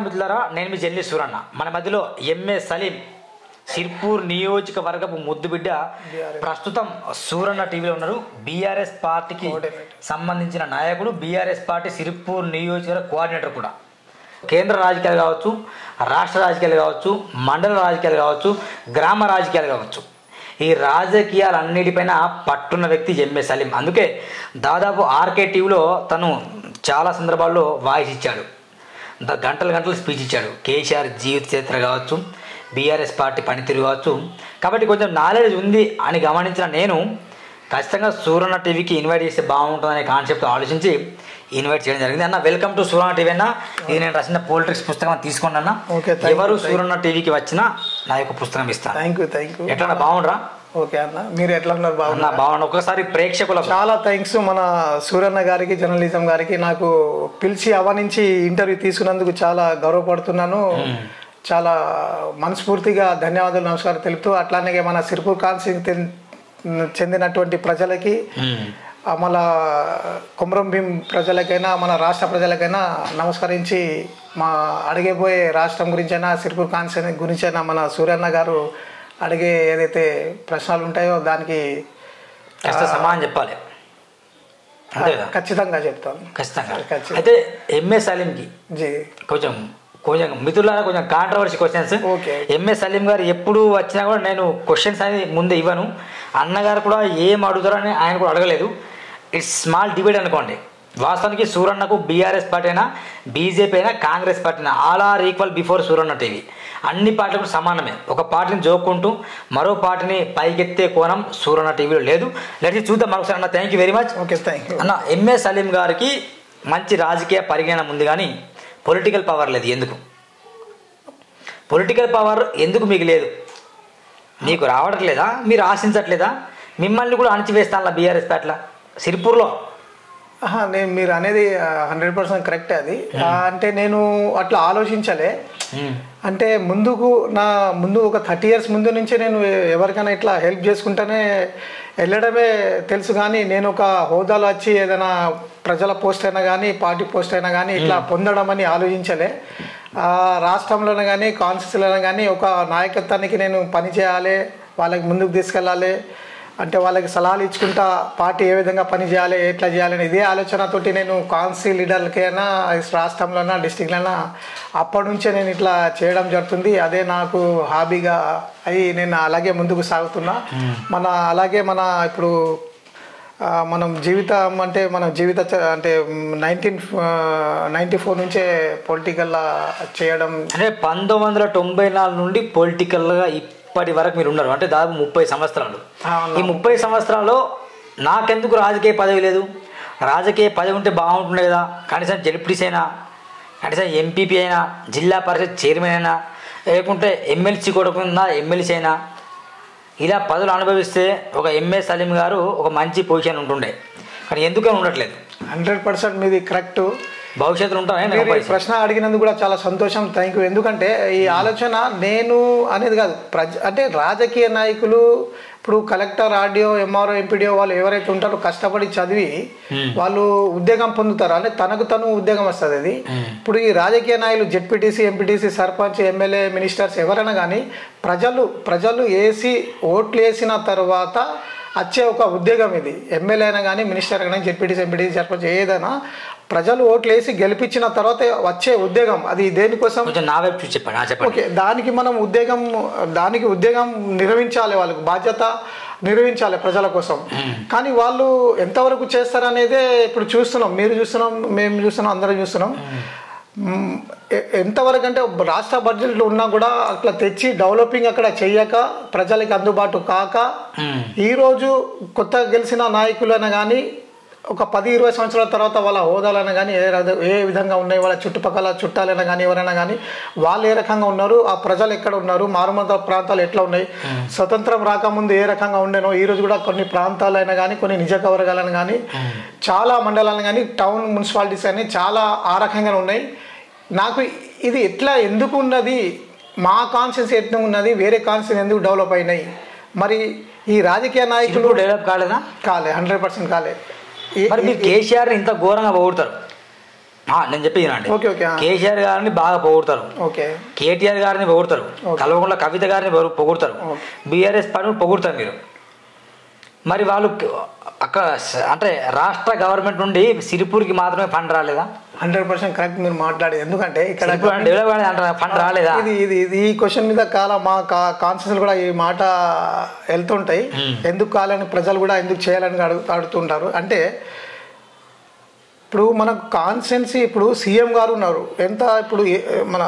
నమస్కారం మిత్రులారా, నేను మీ జర్నలిస్ట్ సూరన్న. మన మధ్యలో ఎంఏ సలీం, సిర్పూర్ నియోజకవర్గపు ముద్దుబిడ్డ, ప్రస్తుతం సూరన్న టీవీలో ఉన్నారు. బీఆర్ఎస్ పార్టీకి సంబంధించిన నాయకుడు, బీఆర్ఎస్ పార్టీ సిర్పూర్ నియోజకవర్గ కోఆర్డినేటర్ కూడా. కేంద్ర రాజకీయాలు కావచ్చు, రాష్ట్ర రాజకీయాలు కావచ్చు, మండల రాజకీయాలు కావచ్చు, గ్రామ రాజకీయాలు కావచ్చు, ఈ రాజకీయాలన్నిటిపైన పట్టున్న వ్యక్తి ఎంఏ సలీం. అందుకే దాదాపు ఆర్కే టీవీలో తను చాలా సందర్భాల్లో వాయిస్ ఇచ్చాడు, గంటలు స్పీచ్ ఇచ్చాడు. కేసీఆర్ జీవిత చరిత్ర కావచ్చు, బీఆర్ఎస్ పార్టీ పనితీరు కావచ్చు. కాబట్టి కొంచెం నాలెడ్జ్ ఉంది అని గమనించిన నేను ఖచ్చితంగా సూరన్న టీవీకి ఇన్వైట్ చేస్తే బాగుంటుందనే కాన్సెప్ట్ ఆలోచించి ఇన్వైట్ చేయడం జరిగింది. అన్న, వెల్కమ్ టు సూరన్న టీవీ అన్న. ఇది నేను రాసిన పొలిటిక్స్ పుస్తకం తీసుకోండి అన్న. ఎవరు సూరన్న టీవీకి వచ్చినా నా యొక్క పుస్తకం ఇస్తాను. Thank you. ఎట్లా బాగుండ్రా? ఓకే అన్న, మీరు ఎట్లా ఉన్నారు? బాగున్నా. ఒకసారి ప్రేక్షకుల చాలా థ్యాంక్స్ మన సూరన్న గారికి, జర్నలిజం గారికి. నాకు పిలిచి అవనించి ఇంటర్వ్యూ తీసుకున్నందుకు చాలా గౌరవపడుతున్నాను. చాలా మనస్ఫూర్తిగా ధన్యవాదాలు, నమస్కారం తెలుపుతూ, అట్లానే మన సిర్పూర్ కాన్స్టిట్యూన్సీకి చెందినటువంటి ప్రజలకి, మన కొమరం భీం ప్రజలకైనా, మన రాష్ట్ర ప్రజలకైనా నమస్కరించి, మా అడిగేపోయే రాష్ట్రం గురించైనా, సిర్పూర్ కాన్స్టిట్యూన్సీ గురించైనా మన సూరన్న గారు అడిగే ఏదైతే ప్రశ్నలు ఉంటాయో దానికి సమాధానం చెప్పాలి. ఖచ్చితంగా చెప్తాను. ఖచ్చితంగా. అయితే ఎంఏ సలీంకి కొంచెం మిత్రులారా కొంచెం కాంట్రవర్సీ క్వశ్చన్స్. ఎంఏ సలీం గారు ఎప్పుడు వచ్చినా కూడా నేను క్వశ్చన్స్ అనేది ముందే ఇవ్వను. అన్నగారు కూడా ఏం అడుగుతారని ఆయన కూడా అడగలేదు. ఇట్స్ స్మాల్ డిబేట్ అనుకోండి. వాస్తవానికి సూరన్నకు బీఆర్ఎస్ పార్టీ అయినా, బీజేపీ అయినా, కాంగ్రెస్ పార్టీ అయినా all are equal before Suranna TV. అన్ని పార్టీలకు సమానమే. ఒక పార్టీని జోక్కుంటూ మరో పార్టీని పైకెత్తే కోణం సూరన్న టీవీలో లేదు. లెట్స్ చూద్దాం మరొకసారి అన్న. Thank you very much. Okay, thank you అన్న. ఎంఏ సలీం గారికి మంచి రాజకీయ పరిజ్ఞానం ఉంది, కానీ పొలిటికల్ పవర్ లేదు. ఎందుకు పొలిటికల్ పవర్ ఎందుకు మీకు లేదు? మీకు రావట్లేదా? మీరు ఆశించట్లేదా? మిమ్మల్ని కూడా అణచివేస్తాను బీఆర్ఎస్ పార్టీలో సిర్పూర్లో. నేను మీరు అనేది 100% కరెక్టే. అది అంటే నేను అట్లా ఆలోచించలే. అంటే ముందు ఒక 30 years ముందు నుంచి నేను ఎవరికైనా ఇట్లా హెల్ప్ చేసుకుంటూనే వెళ్ళడమే తెలుసు. కానీ నేను ఒక హోదాలో వచ్చి ఏదైనా ప్రజల పోస్ట్ అయినా కానీ, పార్టీ పోస్ట్ అయినా కానీ ఇట్లా పొందడం అని ఆలోచించలే. రాష్ట్రంలోనే కానీ, కాన్స్టిట్యూన్సీలోనే కానీ ఒక నాయకత్వానికి నేను పని చేయాలి, వాళ్ళకి ముందుకు తీసుకెళ్ళాలి, అంటే వాళ్ళకి సలహాలు ఇచ్చుకుంటా పార్టీ ఏ విధంగా పని చేయాలి, ఎట్లా చేయాలని ఇదే ఆలోచనతోటి నేను కాన్స్టిట్యూన్సీ లీడర్లకైనా, రాష్ట్రంలోనా, డిస్టిక్లోనా అప్పటి నుంచే నేను ఇట్లా చేయడం జరుగుతుంది. అదే నాకు హాబీగా అయ్యి నేను అలాగే ముందుకు సాగుతున్నా. అలాగే ఇప్పుడు మనం జీవితం అంటే అంటే 1994 నుంచే పొలిటికల్ చేయడం, అంటే 1994 నుండి పొలిటికల్గా ఇప్పటి వరకు మీరు ఉన్నారు. అంటే దాదాపు 30 సంవత్సరాలు. ఈ 30 సంవత్సరాల్లో నాకెందుకు రాజకీయ పదవి లేదు? రాజకీయ పదవి ఉంటే బాగుంటుండే కదా. కనీసం జడ్పీటీసీ అయినా, కనీసం ఎంపీపీ అయినా, జిల్లా పరిషత్ చైర్మన్ అయినా, లేకుంటే ఎమ్మెల్సీ కొడుకున్నా, ఎమ్మెల్సీ అయినా, ఇలా పదవులు అనుభవిస్తే ఒక ఎంఏ సలీం గారు ఒక మంచి పొజిషన్ ఉంటుండే. కానీ ఎందుకని ఉండట్లేదు? 100% మీది కరెక్ట్. భవిష్యత్తులో ఉంటాయి. ప్రశ్న అడిగినందుకు కూడా చాలా సంతోషం, థ్యాంక్ యూ. ఎందుకంటే ఈ ఆలోచన నేను అనేది కాదు, అంటే రాజకీయ నాయకులు ఇప్పుడు కలెక్టర్, ఆర్డీఓ, ఎంఆర్ఓ, ఎంపీడీఓ వాళ్ళు ఎవరైతే ఉంటారో కష్టపడి చదివి వాళ్ళు ఉద్యోగం పొందుతారు. అంటే తను ఉద్యోగం వస్తుంది. అది ఇప్పుడు ఈ రాజకీయ నాయకులు ZPTC, MPTC, sarpanch, MLA, ministers ఎవరైనా కానీ ప్రజలు ఓట్లు వేసిన తర్వాత వచ్చే ఒక ఉద్యోగం ఇది. ఎమ్మెల్యే అయినా కానీ, మినిస్టర్ అయినా, జెడ్పీటీసీ, ఎంపీటీసీ, సర్పంచ్ ఏదైనా ప్రజలు ఓట్లు వేసి గెలిపించిన తర్వాత వచ్చే ఉద్యోగం. అది దేనికోసం? ఓకే, దానికి మనం ఉద్యోగం నిర్వహించాలి, వాళ్ళకి బాధ్యత నిర్వహించాలి ప్రజల కోసం. కానీ వాళ్ళు ఎంతవరకు చేస్తారనేదే ఇప్పుడు చూస్తున్నాం, మీరు చూస్తున్నాం, మేము చూస్తున్నాం, అందరం చూస్తున్నాం. ఎంతవరకు అంటే రాష్ట్ర బడ్జెట్లో ఉన్నా కూడా అట్లా తెచ్చి డెవలపింగ్ అక్కడ చెయ్యక, ప్రజలకి అందుబాటు కాక, ఈరోజు కొత్తగా గెలిచిన నాయకులైనా కానీ ఒక 10-20 సంవత్సరాల తర్వాత వాళ్ళ హోదాలైనా కానీ ఏ విధంగా ఉన్నాయి, వాళ్ళ చుట్టుపక్కల చుట్టాలైనా కానీ ఎవరైనా కానీ వాళ్ళు ఏ రకంగా ఉన్నారు, ఆ ప్రజలు ఎక్కడ ఉన్నారు, మారుమూల ప్రాంతాలు ఎట్లా ఉన్నాయి, స్వతంత్రం రాకముందు ఏ రకంగా ఉండేనో, ఈరోజు కూడా కొన్ని ప్రాంతాలైనా కానీ, కొన్ని నియోజకవర్గాలైనా కానీ, చాలా మండలాలను కానీ, టౌన్ మున్సిపాలిటీస్ అని చాలా ఆ రకంగా ఉన్నాయి. నాకు ఇది ఎందుకు ఉన్నది, మా కాన్స్టిట్యూన్సీ ఎట్లా ఉన్నది, వేరే కాన్స్టిట్యూన్సీ ఎందుకు డెవలప్ అయినాయి? మరి ఈ రాజకీయ నాయకులు డెవలప్ కాలేదా? 100% కాలే. మరి మీరు కేసీఆర్ ఇంత ఘోరంగా పొగుడతారు, నేను చెప్పేది ఓకే ఓకే కేసీఆర్ గారిని బాగా పొగుడతారు, ఓకే కేటీఆర్ గారిని పొగుడతారు, కల్వకుంట్ల కవిత గారిని పొగుడతారు, బీఆర్ఎస్ పార్టీని పొగుడతారు మీరు. మరి వాళ్ళు అక్కడ అంటే రాష్ట్ర గవర్నమెంట్ నుండి సిరిపూర్కి మాత్రమే ఫండ్ రాలేదా? 100% కరెక్ట్ మీరు మాట్లాడేది. ఎందుకంటే ఇక్కడ ఫండ్ రాలేదా? ఇది ఈ క్వశ్చన్ మీద మా కాన్సెన్స్ కూడా ఈ మాట వెళ్తుంటాయి. ఎందుకు కావాలని ప్రజలు కూడా ఎందుకు చేయాలని అడుగుతుంటారు. అంటే ఇప్పుడు మనకు కాన్స్టెన్సీ ఇప్పుడు సీఎం గారు ఉన్నారు, ఎంత ఇప్పుడు మన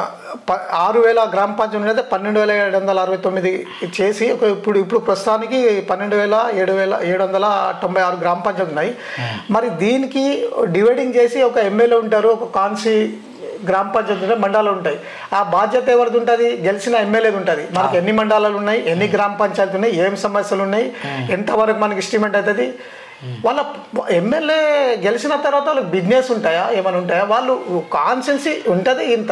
6,000 గ్రామ పంచాయతీ అయితే 12,769 చేసి ఇప్పుడు ప్రస్తుతానికి 12,796 గ్రామ పంచాయతీ ఉన్నాయి. మరి దీనికి డివైడింగ్ చేసి ఒక ఎమ్మెల్యే ఉంటారు, ఒక కాన్సీ గ్రామ పంచాయతీ మండలాలు ఉంటాయి. ఆ బాధ్యత ఎవరిది ఉంటుంది? గెలిచిన ఎమ్మెల్యేది ఉంటుంది. మనకి ఎన్ని మండలాలు ఉన్నాయి, ఎన్ని గ్రామ పంచాయతీ ఉన్నాయి, ఏం సమస్యలు ఉన్నాయి, ఎంతవరకు మనకి ఎస్టిమేట్ అవుతుంది. వాళ్ళ ఎమ్మెల్యే గెలిచిన తర్వాత వాళ్ళకి బిజినెస్ ఉంటాయా, ఏమైనా ఉంటాయా? వాళ్ళు కాన్స్టెన్సీ ఉంటుంది ఇంత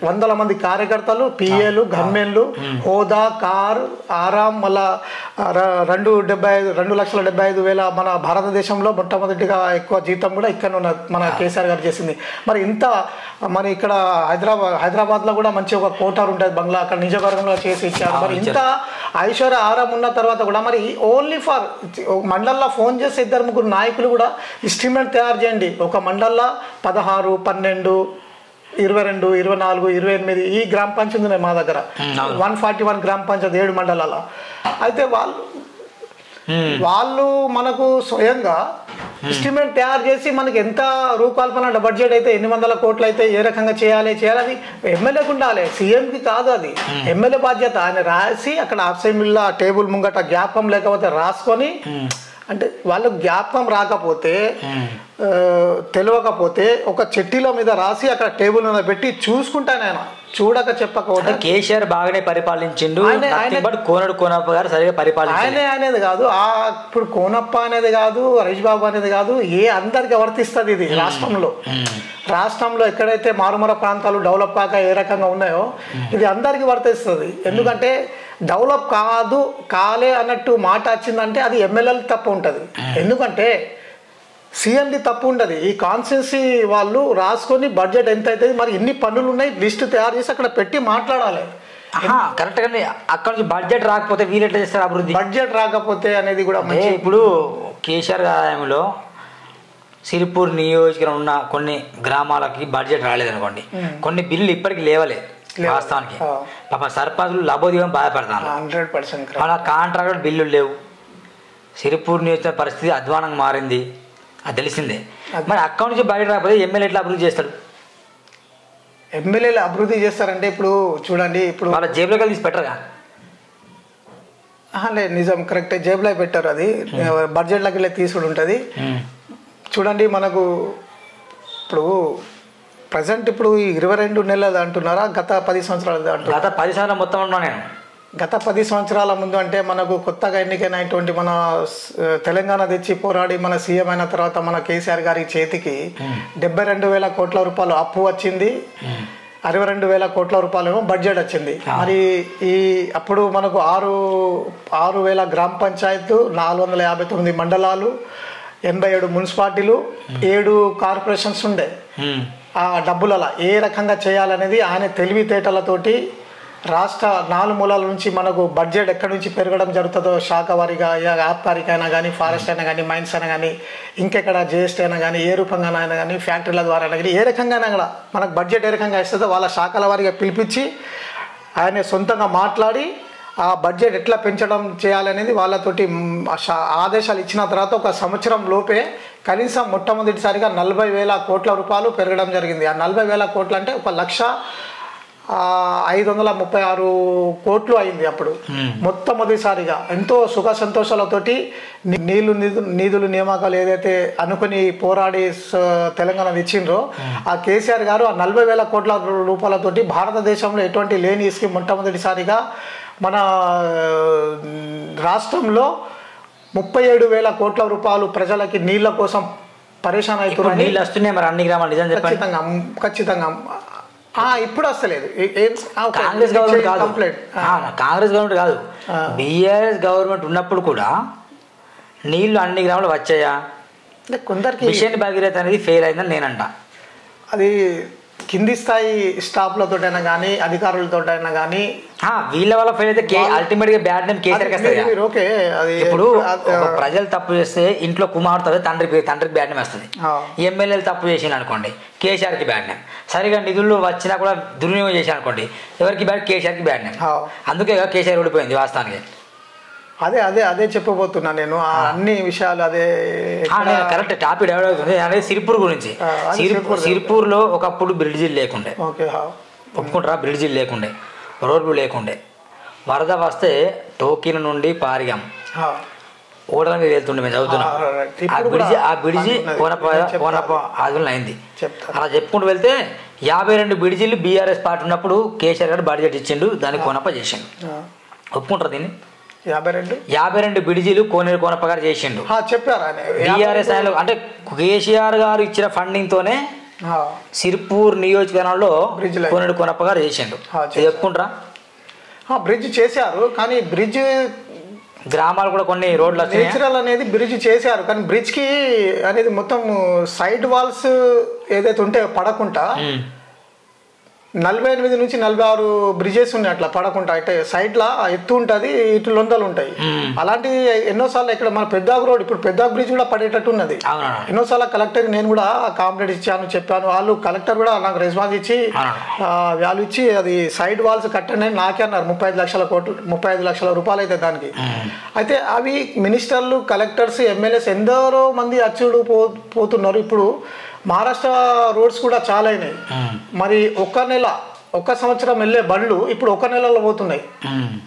100 మంది కార్యకర్తలు, పిఏలు, గన్మెన్లు, హోదా, కార్, ఆరాం, మళ్ళా 2,75,000 మన భారతదేశంలో మొట్టమొదటిగా ఎక్కువ జీతం కూడా ఇక్కడ ఉన్న మన కేసీఆర్ గారు చేసింది. మరి ఇంత మరి ఇక్కడ హైదరాబాద్లో కూడా మంచి ఒక కోటార్ ఉంటుంది బంగ్లా, అక్కడ నిజవర్గంలో చేసి ఇచ్చారు. మరి ఇంత ఐశ్వర్య ఆరాం ఉన్న తర్వాత కూడా మరి ఓన్లీ ఫర్ మండల్లో ఫోన్ చేసి 2-3 నాయకులు కూడా ఎస్టిమేట్ తయారు చేయండి. ఒక మండల్లో 16, 12, 22, 24, 28 ఈ గ్రామ పంచాయతీ ఉన్నాయి మా దగ్గర. 141 గ్రామ పంచాయతీ 7 మండలాల. అయితే వాళ్ళు మనకు స్వయంగా ఎస్టిమేట్ తయారు చేసి మనకి ఎంత రూపకల్పన బడ్జెట్ అయితే, 800 కోట్లు అయితే ఏ రకంగా చేయాలి అది ఎమ్మెల్యేకి ఉండాలి, సీఎంకి కాదు. అది ఎమ్మెల్యే బాధ్యత. ఆయన రాసి అక్కడ అసెంబ్లీలో టేబుల్ ముంగట జ్ఞాపకం లేకపోతే రాసుకొని, అంటే వాళ్ళకు జ్ఞాపకం రాకపోతే తెలియకపోతే ఒక చెట్టిల మీద రాసి అక్కడ టేబుల్ మీద పెట్టి చూసుకుంటాను. ఆయన చూడక చెప్పకపోతే కేసీఆర్ బాగానే పరిపాలించిండు, కోనప్ప గారు సరిగా పరిపాలించారు. అనేది కాదు, ఇప్పుడు కోనప్ప అనేది కాదు, హరీష్ బాబు అనేది కాదు, అందరికి వర్తిస్తుంది ఇది. రాష్ట్రంలో ఎక్కడైతే మారుమూల ప్రాంతాలు డెవలప్ కాక ఏ రకంగా ఉన్నాయో ఇది అందరికి వర్తిస్తుంది. ఎందుకంటే డెవలప్ కాలే అన్నట్టు మాట వచ్చిందంటే అది ఎమ్మెల్యేలకు తప్పు ఉంటుంది. ఎందుకంటే సీఎంది తప్పు ఉండదు. ఈ కాన్స్టిట్యున్సీ వాళ్ళు రాసుకొని బడ్జెట్ ఎంత అవుతుంది, మరి ఎన్ని పనులు ఉన్నాయి లిస్టు తయారు చేసి అక్కడ పెట్టి మాట్లాడాలి. కరెక్ట్ గానే అక్కడ నుంచి బడ్జెట్ రాకపోతే వీళ్ళు ఎట్లా చేస్తారు అభివృద్ధి? బడ్జెట్ రాకపోతే అనేది కూడా ఇప్పుడు కేసీఆర్ ఆదాయంలో సిరిపూర్ నియోజకవర్గం ఉన్న కొన్ని గ్రామాలకి బడ్జెట్ రాలేదనుకోండి, కొన్ని బిల్లులు ఇప్పటికి లేవలే. వాస్తవానికి పాప సర్పంచులు లబోదివం బాధపడతాను. 100% అలా కాంట్రాక్టర్ బిల్లులు లేవు. సిరిపూర్ నియోజకవర్గ పరిస్థితి అధ్వానంగా మారింది, అది తెలిసిందే. మరి అక్కడి నుంచి బయట రాకపోతే ఎమ్మెల్యే ఎట్లా అభివృద్ధి చేస్తాడు? ఎమ్మెల్యేలు అభివృద్ధి చేస్తారంటే ఇప్పుడు చూడండి, ఇప్పుడు వాళ్ళ జేబులోకి తీసి పెట్టరుగా. లేదు, నిజం కరెక్టే, జేబులో పెట్టారు. అది బడ్జెట్లోకి వెళ్ళి తీసుడు ఉంటుంది. చూడండి మనకు ఇప్పుడు ప్రజెంట్ ఇప్పుడు 22 నెలలు అంటున్నారా, గత 10 సంవత్సరాలు అంటున్నారు? గత 10 సంవత్సరాలు మొత్తం ఉన్నా నేను. గత 10 సంవత్సరాల ముందు అంటే మనకు కొత్తగా ఎన్నికైనటువంటి మన తెలంగాణ తెచ్చి పోరాడి మన సీఎం అయిన తర్వాత మన కేసీఆర్ గారి చేతికి 72,000 కోట్ల రూపాయలు అప్పు వచ్చింది, 62,000 కోట్ల రూపాయలు బడ్జెట్ వచ్చింది. మరి అప్పుడు మనకు 6,000 గ్రామ పంచాయతీలు, 459 మండలాలు, 87 మున్సిపాలిటీలు, 7 కార్పొరేషన్స్ ఉండే. ఆ డబ్బులలో ఏ రకంగా చేయాలనేది ఆయన తెలివితేటలతోటి రాష్ట్ర 4 మూలాల నుంచి మనకు బడ్జెట్ ఎక్కడి నుంచి పెరగడం జరుగుతుందో శాఖ వారిగా, ఆబ్కారీకి అయినా కానీ, ఫారెస్ట్ అయినా కానీ, మైన్స్ అయినా కానీ, ఇంకెక్కడ జిఎస్టీ అయినా కానీ, ఏ రూపంగా అయినా కానీ, ఫ్యాక్టరీల ద్వారా అయినా కానీ, ఏ రకంగా కూడా మనకు బడ్జెట్ ఏ రకంగా ఇస్తుందో వాళ్ళ శాఖల వారిగా పిలిపించి ఆయన సొంతంగా మాట్లాడి ఆ బడ్జెట్ ఎట్లా పెంచడం చేయాలనేది వాళ్ళతోటి ఆదేశాలు ఇచ్చిన తర్వాత ఒక సంవత్సరం లోపే కనీసం మొట్టమొదటిసారిగా 40,000 కోట్ల రూపాయలు పెరగడం జరిగింది. ఆ 40,000 కోట్లు అంటే 1,536 కోట్లు అయింది అప్పుడు మొట్టమొదటిసారిగా. ఎంతో సుఖ సంతోషాలతోటి నిధులు నియామకాలు ఏదైతే అనుకుని పోరాడి తెలంగాణ తెచ్చిండ్రో ఆ కేసీఆర్ గారు ఆ 40,000 కోట్ల రూపాయలతోటి భారతదేశంలో ఎటువంటి లేని స్కీమ్ మొట్టమొదటిసారిగా మన రాష్ట్రంలో 37,000 కోట్ల రూపాయలు ప్రజలకి నీళ్ళ కోసం పరేషాన్ అవుతున్నారు. నీళ్ళు వస్తున్నాయి మరి అన్ని గ్రామాలు? నిజం చెప్పండి. ఖచ్చితంగా ఇప్పుడు వస్తలేదు. కాంగ్రెస్ గవర్నమెంట్ కాదు, కాంగ్రెస్ గవర్నమెంట్ కాదు, బీఆర్ఎస్ గవర్నమెంట్ ఉన్నప్పుడు కూడా నీళ్లు అన్ని గ్రామాలు వచ్చాయా? కొందరికి మిషన్ భగీరథ అనేది ఫెయిల్ అయిందని నేనంట. అది కింది స్థాయి స్టాఫ్లతోటైనా కానీ అధికారులతోటైనా కానీ వీళ్ళ వల్ల ఫెయిల్ అయితే అల్టిమేట్ గా బ్యాడ్ నేమ్ కేసీఆర్కి వస్తుంది. ఓకే, అది ఇప్పుడు ప్రజలు తప్పు చేస్తే ఇంట్లో కుమార్తె తండ్రికి బ్యాడ్ నేమ్ వస్తుంది. ఎమ్మెల్యేలు తప్పు చేసిన అనుకోండి కేసీఆర్కి బ్యాడ్ నేమ్. సరిగా నిధులు వచ్చినా కూడా దుర్వినియోగం చేసిన అనుకోండి ఎవరికి బ్యాడ్, కేసీఆర్కి బ్యాడ్ నేమ్. అందుకే కేసీఆర్ ఓడిపోయింది వాస్తవానికి. అదే అదే అదే చెప్పబోతున్నా నేను అన్ని విషయాలు. అదే కరెక్ట్ టాపిక్ డెవలప్ అవుతుంది. అదే సిరిపూర్ గురించి. సిరిపూర్లో ఒకప్పుడు బ్రిడ్జిలు లేకుండే, ఒప్పుకుంటారా? బ్రిడ్జిలు లేకుండే, రోడ్లు లేకుండే. వరద వస్తే టోకీల నుండి పారిగాం ఓడల మీద వెళ్తుండే. మేము చదువుతున్నాం. ఆ బ్రిడ్జి కోనప ఆదులు అయింది. అలా చెప్పుకుంటూ వెళ్తే 52 బ్రిడ్జిలు బీఆర్ఎస్ పార్టీ ఉన్నప్పుడు కేసీఆర్ గారు బడ్జెట్ ఇచ్చిండు, దాన్ని కోనప చేసిండు. ఒప్పుకుంటారు దీన్ని? 52 బ్రిడ్జిలు కోనప్ప గారు చేసిండు చెప్పారు. బీఆర్ఎస్ అంటే కేసీఆర్ గారు ఇచ్చిన ఫండింగ్ తోనే సిర్పూర్ నియోజకవర్గంలో కోనప్ప గారు చేసిండు. చెప్పుకుంటారా? బ్రిడ్జ్ చేశారు, కానీ బ్రిడ్జ్ గ్రామాలు కూడా కొన్ని రోడ్లు నేచురల్ అనేది బ్రిడ్జ్ చేశారు, కానీ బ్రిడ్జ్ కి అనేది మొత్తం సైడ్ వాల్స్ ఏదైతే ఉంటే పడకుండా 48 నుంచి 46 బ్రిడ్జెస్ ఉన్నాయి అట్లా పడకుండా. అంటే సైడ్ లా ఎత్తు ఉంటుంది, ఇటు లొందలు ఉంటాయి. అలాంటి ఎన్నోసార్లు ఇక్కడ మన పెద్దాకు రోడ్, ఇప్పుడు పెద్దాకు బ్రిడ్జ్ కూడా పడేటట్టు ఉన్నది. ఎన్నోసార్లు కలెక్టర్ నేను కూడా కంప్లైంట్ ఇచ్చాను, చెప్పాను. వాళ్ళు కలెక్టర్ కూడా నాకు రెస్పాన్స్ ఇచ్చి వాళ్ళు ఇచ్చి అది సైడ్ వాల్స్ కట్టండి అని నాకే అన్నారు. 35 లక్షల రూపాయలు అయితే దానికి. అయితే అవి మినిస్టర్లు, కలెక్టర్స్, ఎమ్మెల్యేస్ ఎందరో మంది అచ్చుడు పోతున్నారు. ఇప్పుడు మహారాష్ట్ర రోడ్స్ కూడా చాలా అయినాయి. మరి ఒక్క సంవత్సరం వెళ్ళే బండ్లు ఇప్పుడు 1 నెలలో పోతున్నాయి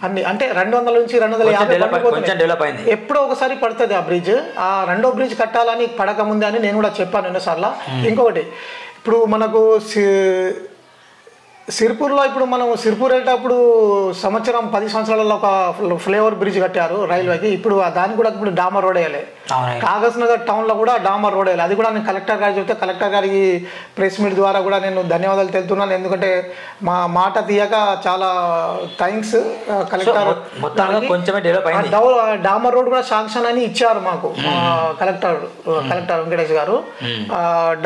అన్ని. అంటే 200 నుంచి 250 ఎప్పుడో ఒకసారి పడుతుంది ఆ బ్రిడ్జ్. ఆ రెండో బ్రిడ్జ్ కట్టాలని పడక ముందే అని నేను కూడా చెప్పాను ఎన్నోసార్లు. ఇంకొకటి, ఇప్పుడు మనకు సిర్పూర్లో ఇప్పుడు మనం సిర్పూర్ వెళ్ళేటప్పుడు 10 సంవత్సరాలలో ఒక ఫ్లైఓవర్ బ్రిడ్జ్ కట్టారు రైల్వేకి. ఇప్పుడు దానికి కూడా ఇప్పుడు డామర్ రోడ్ వేయాలి. కాగజ్ నగర్ టౌన్లో కూడా డామర్ రోడ్ వేయాలి. అది కూడా నేను కలెక్టర్ గారికి చెప్తే కలెక్టర్ గారికి ప్రెస్ మీట్ ద్వారా కూడా నేను ధన్యవాదాలు తెలుపుతున్నాను. ఎందుకంటే మా మాట తీయక చాలా థ్యాంక్స్ కలెక్టర్. డామర్ రోడ్ కూడా శాంక్షన్ అని ఇచ్చారు మాకు కలెక్టర్ వెంకటేష్ గారు.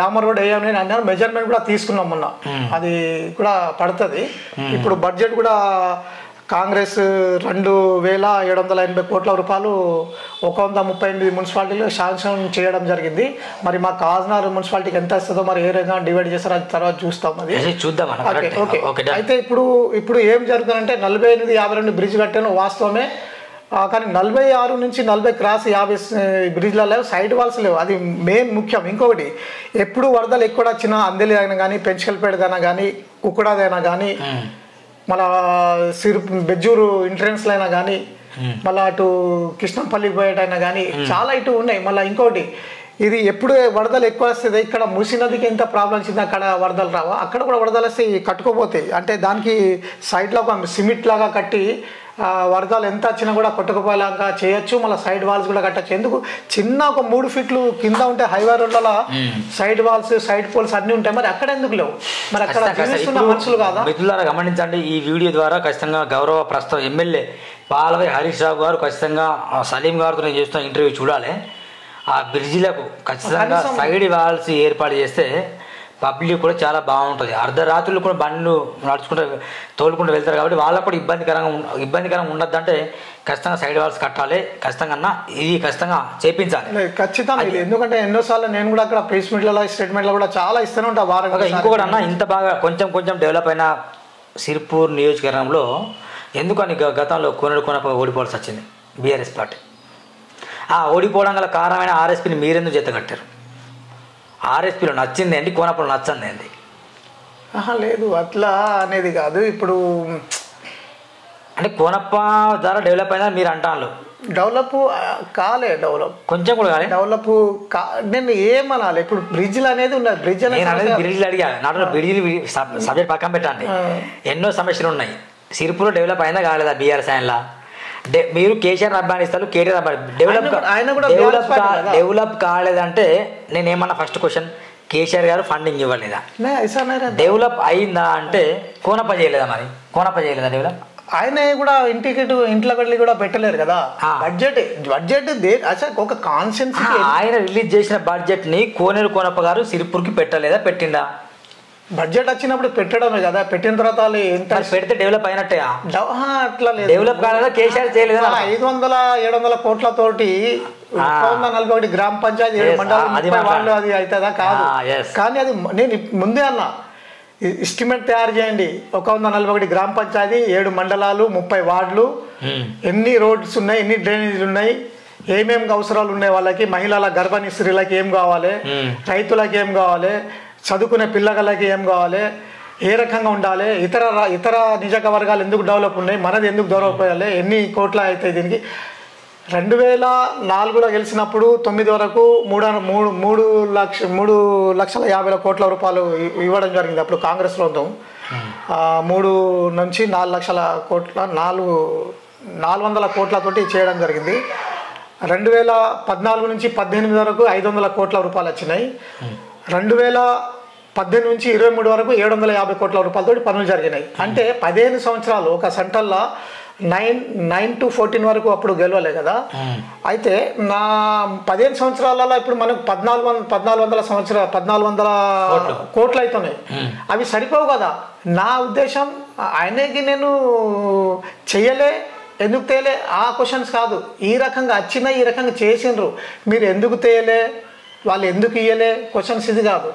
డామర్ రోడ్ వేయాలని అన్నారు. మెజర్మెంట్ కూడా తీసుకున్నాం మొన్న, అది కూడా పడుతుంది. ఇప్పుడు బడ్జెట్ కూడా కాంగ్రెస్ 2,780 కోట్ల రూపాయలు 138 మున్సిపాలిటీలు శాంక్షన్ చేయడం జరిగింది. మరి మా కాజ్నగర్ మున్సిపాలిటీకి ఎంత ఇస్తుందో మరి ఏ రకంగా డివైడ్ చేస్తారో అది తర్వాత చూస్తాం. అది చూద్దాం. అయితే ఇప్పుడు ఏం జరుగుతుందంటే 48, 52 బ్రిడ్జ్ కట్టాను వాస్తవమే, కానీ 46 నుంచి 40 క్రాస్ 50 బ్రిడ్జ్ల లేవు, సైడ్ వాల్స్ లేవు. అది మెయిన్ ముఖ్యం. ఇంకొకటి, ఎప్పుడు వరదలు ఎక్కువ వచ్చినా అందెలి అయినా కానీ, పెంచుకల్పేటదైనా కానీ, కుక్కడాదైనా కానీ, మళ్ళా బెజ్జూరు ఎంట్రెన్స్లో అయినా కానీ, మళ్ళీ అటు కృష్ణంపల్లి పోయేటైనా కానీ చాలా ఇటు ఉన్నాయి. మళ్ళీ ఇంకోటి, ఇది ఎప్పుడు వరదలు ఎక్కువ వస్తుంది, ఇక్కడ మూసీ నదికి ఎంత ప్రాబ్లమ్స్ ఉంది, అక్కడ వరదలు రావా, అక్కడ కూడా వరదలు వస్తే కట్టుకోపోతాయి. అంటే దానికి సైడ్లో ఒక సిమెంట్ లాగా కట్టి వరదలు ఎంత వచ్చినా కూడా కొట్టుకుపోయేలాగా చేయొచ్చు. మళ్ళీ సైడ్ వాల్స్ కూడా కట్టచ్చు. ఎందుకు చిన్న ఒక 3 ఫీట్లు కింద ఉంటే హైవే రోడ్లలో సైడ్ వాల్స్, సైడ్ పోల్స్ అన్ని ఉంటాయి. మరి అక్కడ ఎందుకు లేవు? మరి అక్కడ జీవిస్తున్న మనుషులు కాదా? మిత్రులారా గమనించండి, ఈ వీడియో ద్వారా ఖచ్చితంగా గౌరవ ప్రస్తుతం ఎమ్మెల్యే పాలవై హరీష్ రావు గారు ఖచ్చితంగా సలీం గారితో నేను చేస్తున్న ఇంటర్వ్యూ చూడాలి. ఆ బ్రిడ్జిలకు ఖచ్చితంగా సైడ్ వాల్స్ ఏర్పాటు చేస్తే పబ్లిక్ కూడా చాలా బాగుంటుంది. అర్ధరాత్రులు కూడా బండ్లు నడుచుకుంటూ తోలుకుంటూ వెళ్తారు కాబట్టి వాళ్ళకు కూడా ఇబ్బందికరంగా ఉండద్దు. అంటే ఖచ్చితంగా సైడ్ వాల్స్ కట్టాలి, ఖచ్చితంగా ఇది ఖచ్చితంగా చేయించాలి. ఖచ్చితంగా. ఎందుకంటే ఎన్నోసార్లు నేను కూడా అక్కడ ప్రెస్ మీట్లలో, స్టేట్మెంట్లో కూడా చాలా ఇస్తూనే ఉంటా వారం. ఇంకొకటి అన్న, ఇంత బాగా కొంచెం డెవలప్ అయిన సిర్పూర్ నియోజకవర్గంలో ఎందుకని గతంలో కోనప్ప ఓడిపోవాల్సి వచ్చింది బీఆర్ఎస్ పార్టీ? ఆ ఓడిపోవడం గల కారణమైన ఆర్ఎస్పీని మీరెందుకు జత కట్టారు? ఆర్ఎస్పీలో నచ్చింది ఏంటి, కోనప్పలో నచ్చింది ఏంటి? లేదు అట్లా అనేది కాదు. ఇప్పుడు అంటే కోనప్ప ద్వారా డెవలప్ అయిందని మీరు అంటాను. డెవలప్ కొంచెం కూడా డెవలప్ నేను ఏమనాలి. ఇప్పుడు బ్రిడ్జ్లు అనేది ఉన్నది. బ్రిడ్జ్లు అడిగా నాటు బ్రిడ్జిలు సబ్జెక్ట్ పక్కన పెట్టండి. ఎన్నో సమస్యలు ఉన్నాయి. సిరిపూర్లో డెవలప్ అయిందా కాలేదా బీఆర్ఎస్ ఆయనలా? మీరు కేసీఆర్ అభిమానిస్తారు, కేటీఆర్ డెవలప్ కాలేదంటే నేనేమన్నా ఫస్ట్ క్వశ్చన్, కేసీఆర్ గారు ఫండింగ్ ఇవ్వలేదా? డెవలప్ అయిందా అంటే కోనప్ప చేయలేదా? మరి కోనప్ప చేయలేదా డెవలప్? ఆయన కూడా ఇంట్లో వెళ్ళి కూడా పెట్టలేరు కదా. బడ్జెట్ ఒక కాన్సెన్స్ ఆయన రిలీజ్ చేసిన బడ్జెట్ ని కోనప్ప గారు సిరిపూర్కి పెట్టలేదా, పెట్టిందా? బడ్జెట్ వచ్చినప్పుడు పెట్టడమే కదా, పెట్టిన తర్వాత వాళ్ళు ఎంత పెడితే డెవలప్ అయినట్టే. అట్లా లేదు, డెవలప్ కాలేదా కేసీఆర్ చేయలేదా? 500-700 కోట్లతోటి 141 గ్రామ పంచాయతీ 7 మండలాలు వాళ్ళు అది అవుతుందా? కాదు. కానీ అది నేను ముందే అన్నా, ఎస్టిమేట్ తయారు చేయండి. 141 గ్రామ పంచాయతీ, 7 మండలాలు, 30 వార్డులు, ఎన్ని రోడ్స్ ఉన్నాయి, ఎన్ని డ్రైనేజీలు ఉన్నాయి, ఏమేమి అవసరాలు ఉన్నాయి వాళ్ళకి, మహిళల గర్భిణీ స్త్రీలకి ఏం కావాలి, రైతులకి ఏం కావాలి, చదువుకునే పిల్లలకి ఏం కావాలి, ఏ రకంగా ఉండాలి, ఇతర నిజక వర్గాలు ఎందుకు డెవలప్ ఉన్నాయి, మనది ఎందుకు డెవలప్ అయ్యాలి, ఎన్ని కోట్ల అవుతాయి దీనికి. 2004లో గెలిచినప్పుడు 9 వరకు 3,50,00,000 కోట్ల రూపాయలు ఇవ్వడం జరిగింది. అప్పుడు కాంగ్రెస్లో ఉందాం. 3 నుంచి 4 లక్షల కోట్ల 400 కోట్లతోటి చేయడం జరిగింది. 2014 నుంచి 18 వరకు 500 కోట్ల రూపాయలు వచ్చినాయి. 2018 నుంచి 23 వరకు 750 కోట్ల రూపాయలతోటి పనులు జరిగినాయి. అంటే 15 సంవత్సరాలు ఒక సెంటర్లో 9 to 14 వరకు అప్పుడు గెలవలే కదా. అయితే నా 15 సంవత్సరాలలో ఇప్పుడు మనకు 1400 కోట్లు అవుతున్నాయి. అవి సరిపోవు కదా. నా ఉద్దేశం ఆయనకి నేను చెయ్యలే, ఎందుకు తేలే ఆ క్వశ్చన్స్ కాదు. ఈ రకంగా వచ్చినా, ఈ రకంగా చేసిండ్రు, మీరు ఎందుకు తేలే, వాళ్ళు ఎందుకు ఇయ్యలే క్వశ్చన్స్ ఇది కాదు.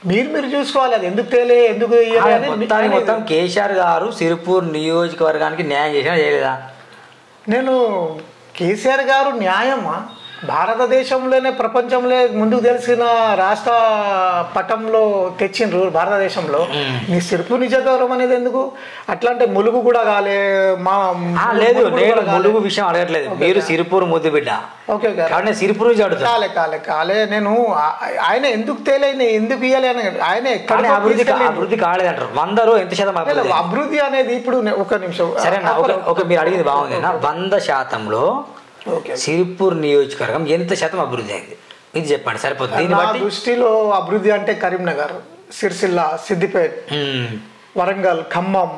మీరు చూసుకోవాలి, అది ఎందుకు తేలే, ఎందుకు ఇయ్యలే. మొత్తం కేసీఆర్ గారు సిరిపూర్ నియోజకవర్గానికి న్యాయం చేసినా చేయలేదా? నేను కేసీఆర్ గారు న్యాయమా, భారతదేశంలోనే ప్రపంచంలో ముందుకు తెలిసిన రాష్ట్ర పటంలో తెచ్చిండ్రు భారతదేశంలో. నీ సిరిపూర్ నిజగౌరవం అనేది ఎందుకు అట్లా అంటే ములుగు కూడా కాలే. లేదు, ములుగు విషయం అడగట్లేదు, మీరు సిరిపూర్ ముద్దు బిడ్డ. ఓకే సిరిపూర్ కాలే నేను ఆయన ఎందుకు తేలేని, ఎందుకు ఇయ్యాలి అని ఆయన అభివృద్ధి కాలేదంటారు. 100 ఎంత శాతం అభివృద్ధి అనేది ఇప్పుడు ఒక నిమిషం సరేనా. ఓకే, మీరు అడిగింది బాగుంది. 100%లో సిరిపూర్ నియోజకవర్గం ఎంత శాతం అభివృద్ధి అయింది ఇది చెప్పండి, సరిపోతుంది. నా దృష్టిలో అభివృద్ధి అంటే కరీంనగర్, సిరిసిల్ల, సిద్దిపేట, వరంగల్, ఖమ్మం,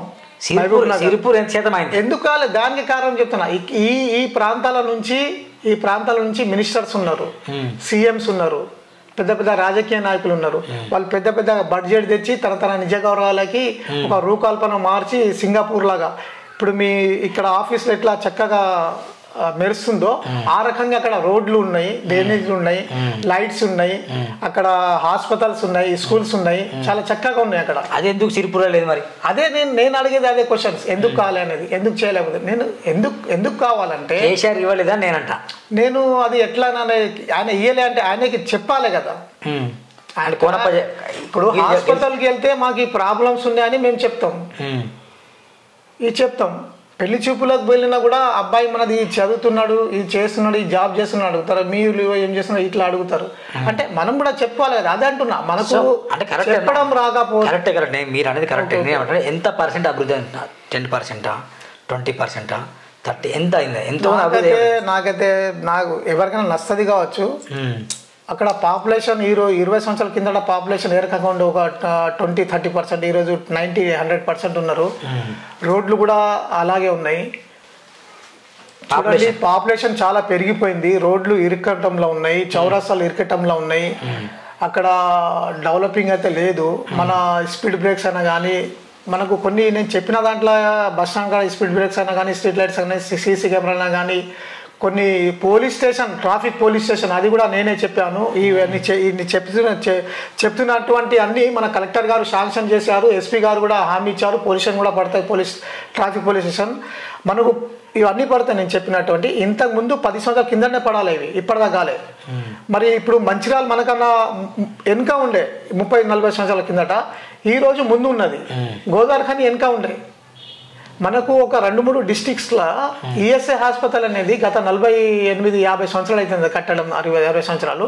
సిరిపూర్ ఎంత శాతం అయింది. ఎందుకు కాలేదు దానికి కారణం చెప్తున్నా. ఈ ప్రాంతాల నుంచి మినిస్టర్స్ ఉన్నారు, సీఎంస్ ఉన్నారు, పెద్ద పెద్ద రాజకీయ నాయకులు ఉన్నారు. వాళ్ళు పెద్ద పెద్ద బడ్జెట్ తెచ్చి తన నిజ గౌరవాలకి ఒక రూపకల్పన మార్చి సింగపూర్ లాగా ఇప్పుడు మీ ఇక్కడ ఆఫీస్లో ఎట్లా చక్కగా మెరుస్తుందో ఆ రకంగా అక్కడ రోడ్లు ఉన్నాయి, డ్రైనేజ్లు ఉన్నాయి, లైట్స్ ఉన్నాయి, అక్కడ హాస్పిటల్స్ ఉన్నాయి, స్కూల్స్ ఉన్నాయి, చాలా చక్కగా ఉన్నాయి అక్కడ. అది ఎందుకు సిరిపూర్ లేదు మరి? అదే నేను అడిగేది అదే క్వశ్చన్స్, ఎందుకు కావాలి అనేది, ఎందుకు చేయలేకపోతే. నేను ఎందుకు కావాలంటే కేసీఆర్ ఇవ్వలేదా నేనంట. నేను అది ఎట్లా ఆయన ఇయ్యలే అంటే ఆయనకి చెప్పాలి కదా. ఇప్పుడు హాస్పిటల్కి వెళ్తే మాకు ఈ ప్రాబ్లమ్స్ ఉన్నాయని మేము చెప్తాం, చెప్తాం. పెళ్లి చూపులకు వెళ్ళినా కూడా అబ్బాయి మనది చదువుతున్నాడు, ఇది చేస్తున్నాడు, ఈ జాబ్ చేస్తున్నాడు అడుగుతారు, మీరు ఏం చేస్తున్నారు ఇట్లా అడుగుతారు. అంటే మనం కూడా చెప్పుకోవాలి కదా. అదే అంటున్నా, మనకు చెప్పడం రాకపోతే. కరెక్టే మీరు అనేది కరెక్టే. ఎంత పర్సెంట్ అభివృద్ధి అంటున్నారు? 10%, 20%, 30%? ఎంత అయింది? ఎంతో నాకైతే నాకు ఎవరికైనా నచ్చది కావచ్చు. అక్కడ పాపులేషన్ 20 సంవత్సరాల కింద పాపులేషన్ ఏ రకంగా ఉండే ఒక 20-30%, ఈరోజు 90-100% ఉన్నారు. రోడ్లు కూడా అలాగే ఉన్నాయి. చూడండి, పాపులేషన్ చాలా పెరిగిపోయింది, రోడ్లు ఇరుకటంలో ఉన్నాయి, చౌరస్తాలు ఇరుకటంలో ఉన్నాయి. అక్కడ డెవలపింగ్ అయితే లేదు. మన స్పీడ్ బ్రేక్స్ అయినా కానీ మనకు కొన్ని నేను చెప్పిన దాంట్లో బస్ స్టాండ్ కాడ స్పీడ్ బ్రేక్స్ అయినా కానీ, స్ట్రీట్ లైట్స్ అయినా, సీసీ కెమెరాలు కానీ, కొన్ని police station, traffic police station అది కూడా నేనే చెప్పాను. ఇవన్నీ చెప్తున్నటువంటి అన్నీ మన కలెక్టర్ గారు శాంక్షన్ చేశారు, ఎస్పీ గారు కూడా హామీ ఇచ్చారు. పొల్యూషన్ కూడా పడతాయి, ట్రాఫిక్ పోలీస్ స్టేషన్ మనకు ఇవన్నీ పడతాయి నేను చెప్పినటువంటి. ఇంతకుముందు 10 సంవత్సరాల కిందనే పడాలి ఇవి, ఇప్పటిదా కాలే. మరి ఇప్పుడు మంచిర్యాల మనకన్నా వెనుక ఉండే 30-40 సంవత్సరాల కిందట, ఈరోజు ముందు ఉన్నది. గోదావరి ఖని వెనుక ఉండే. మనకు ఒక 2-3 డిస్ట్రిక్ట్స్లో ఈఎస్ఐ హాస్పిటల్ అనేది గత 48-50 సంవత్సరాలు అవుతుంది కట్టడం, 60 సంవత్సరాలు.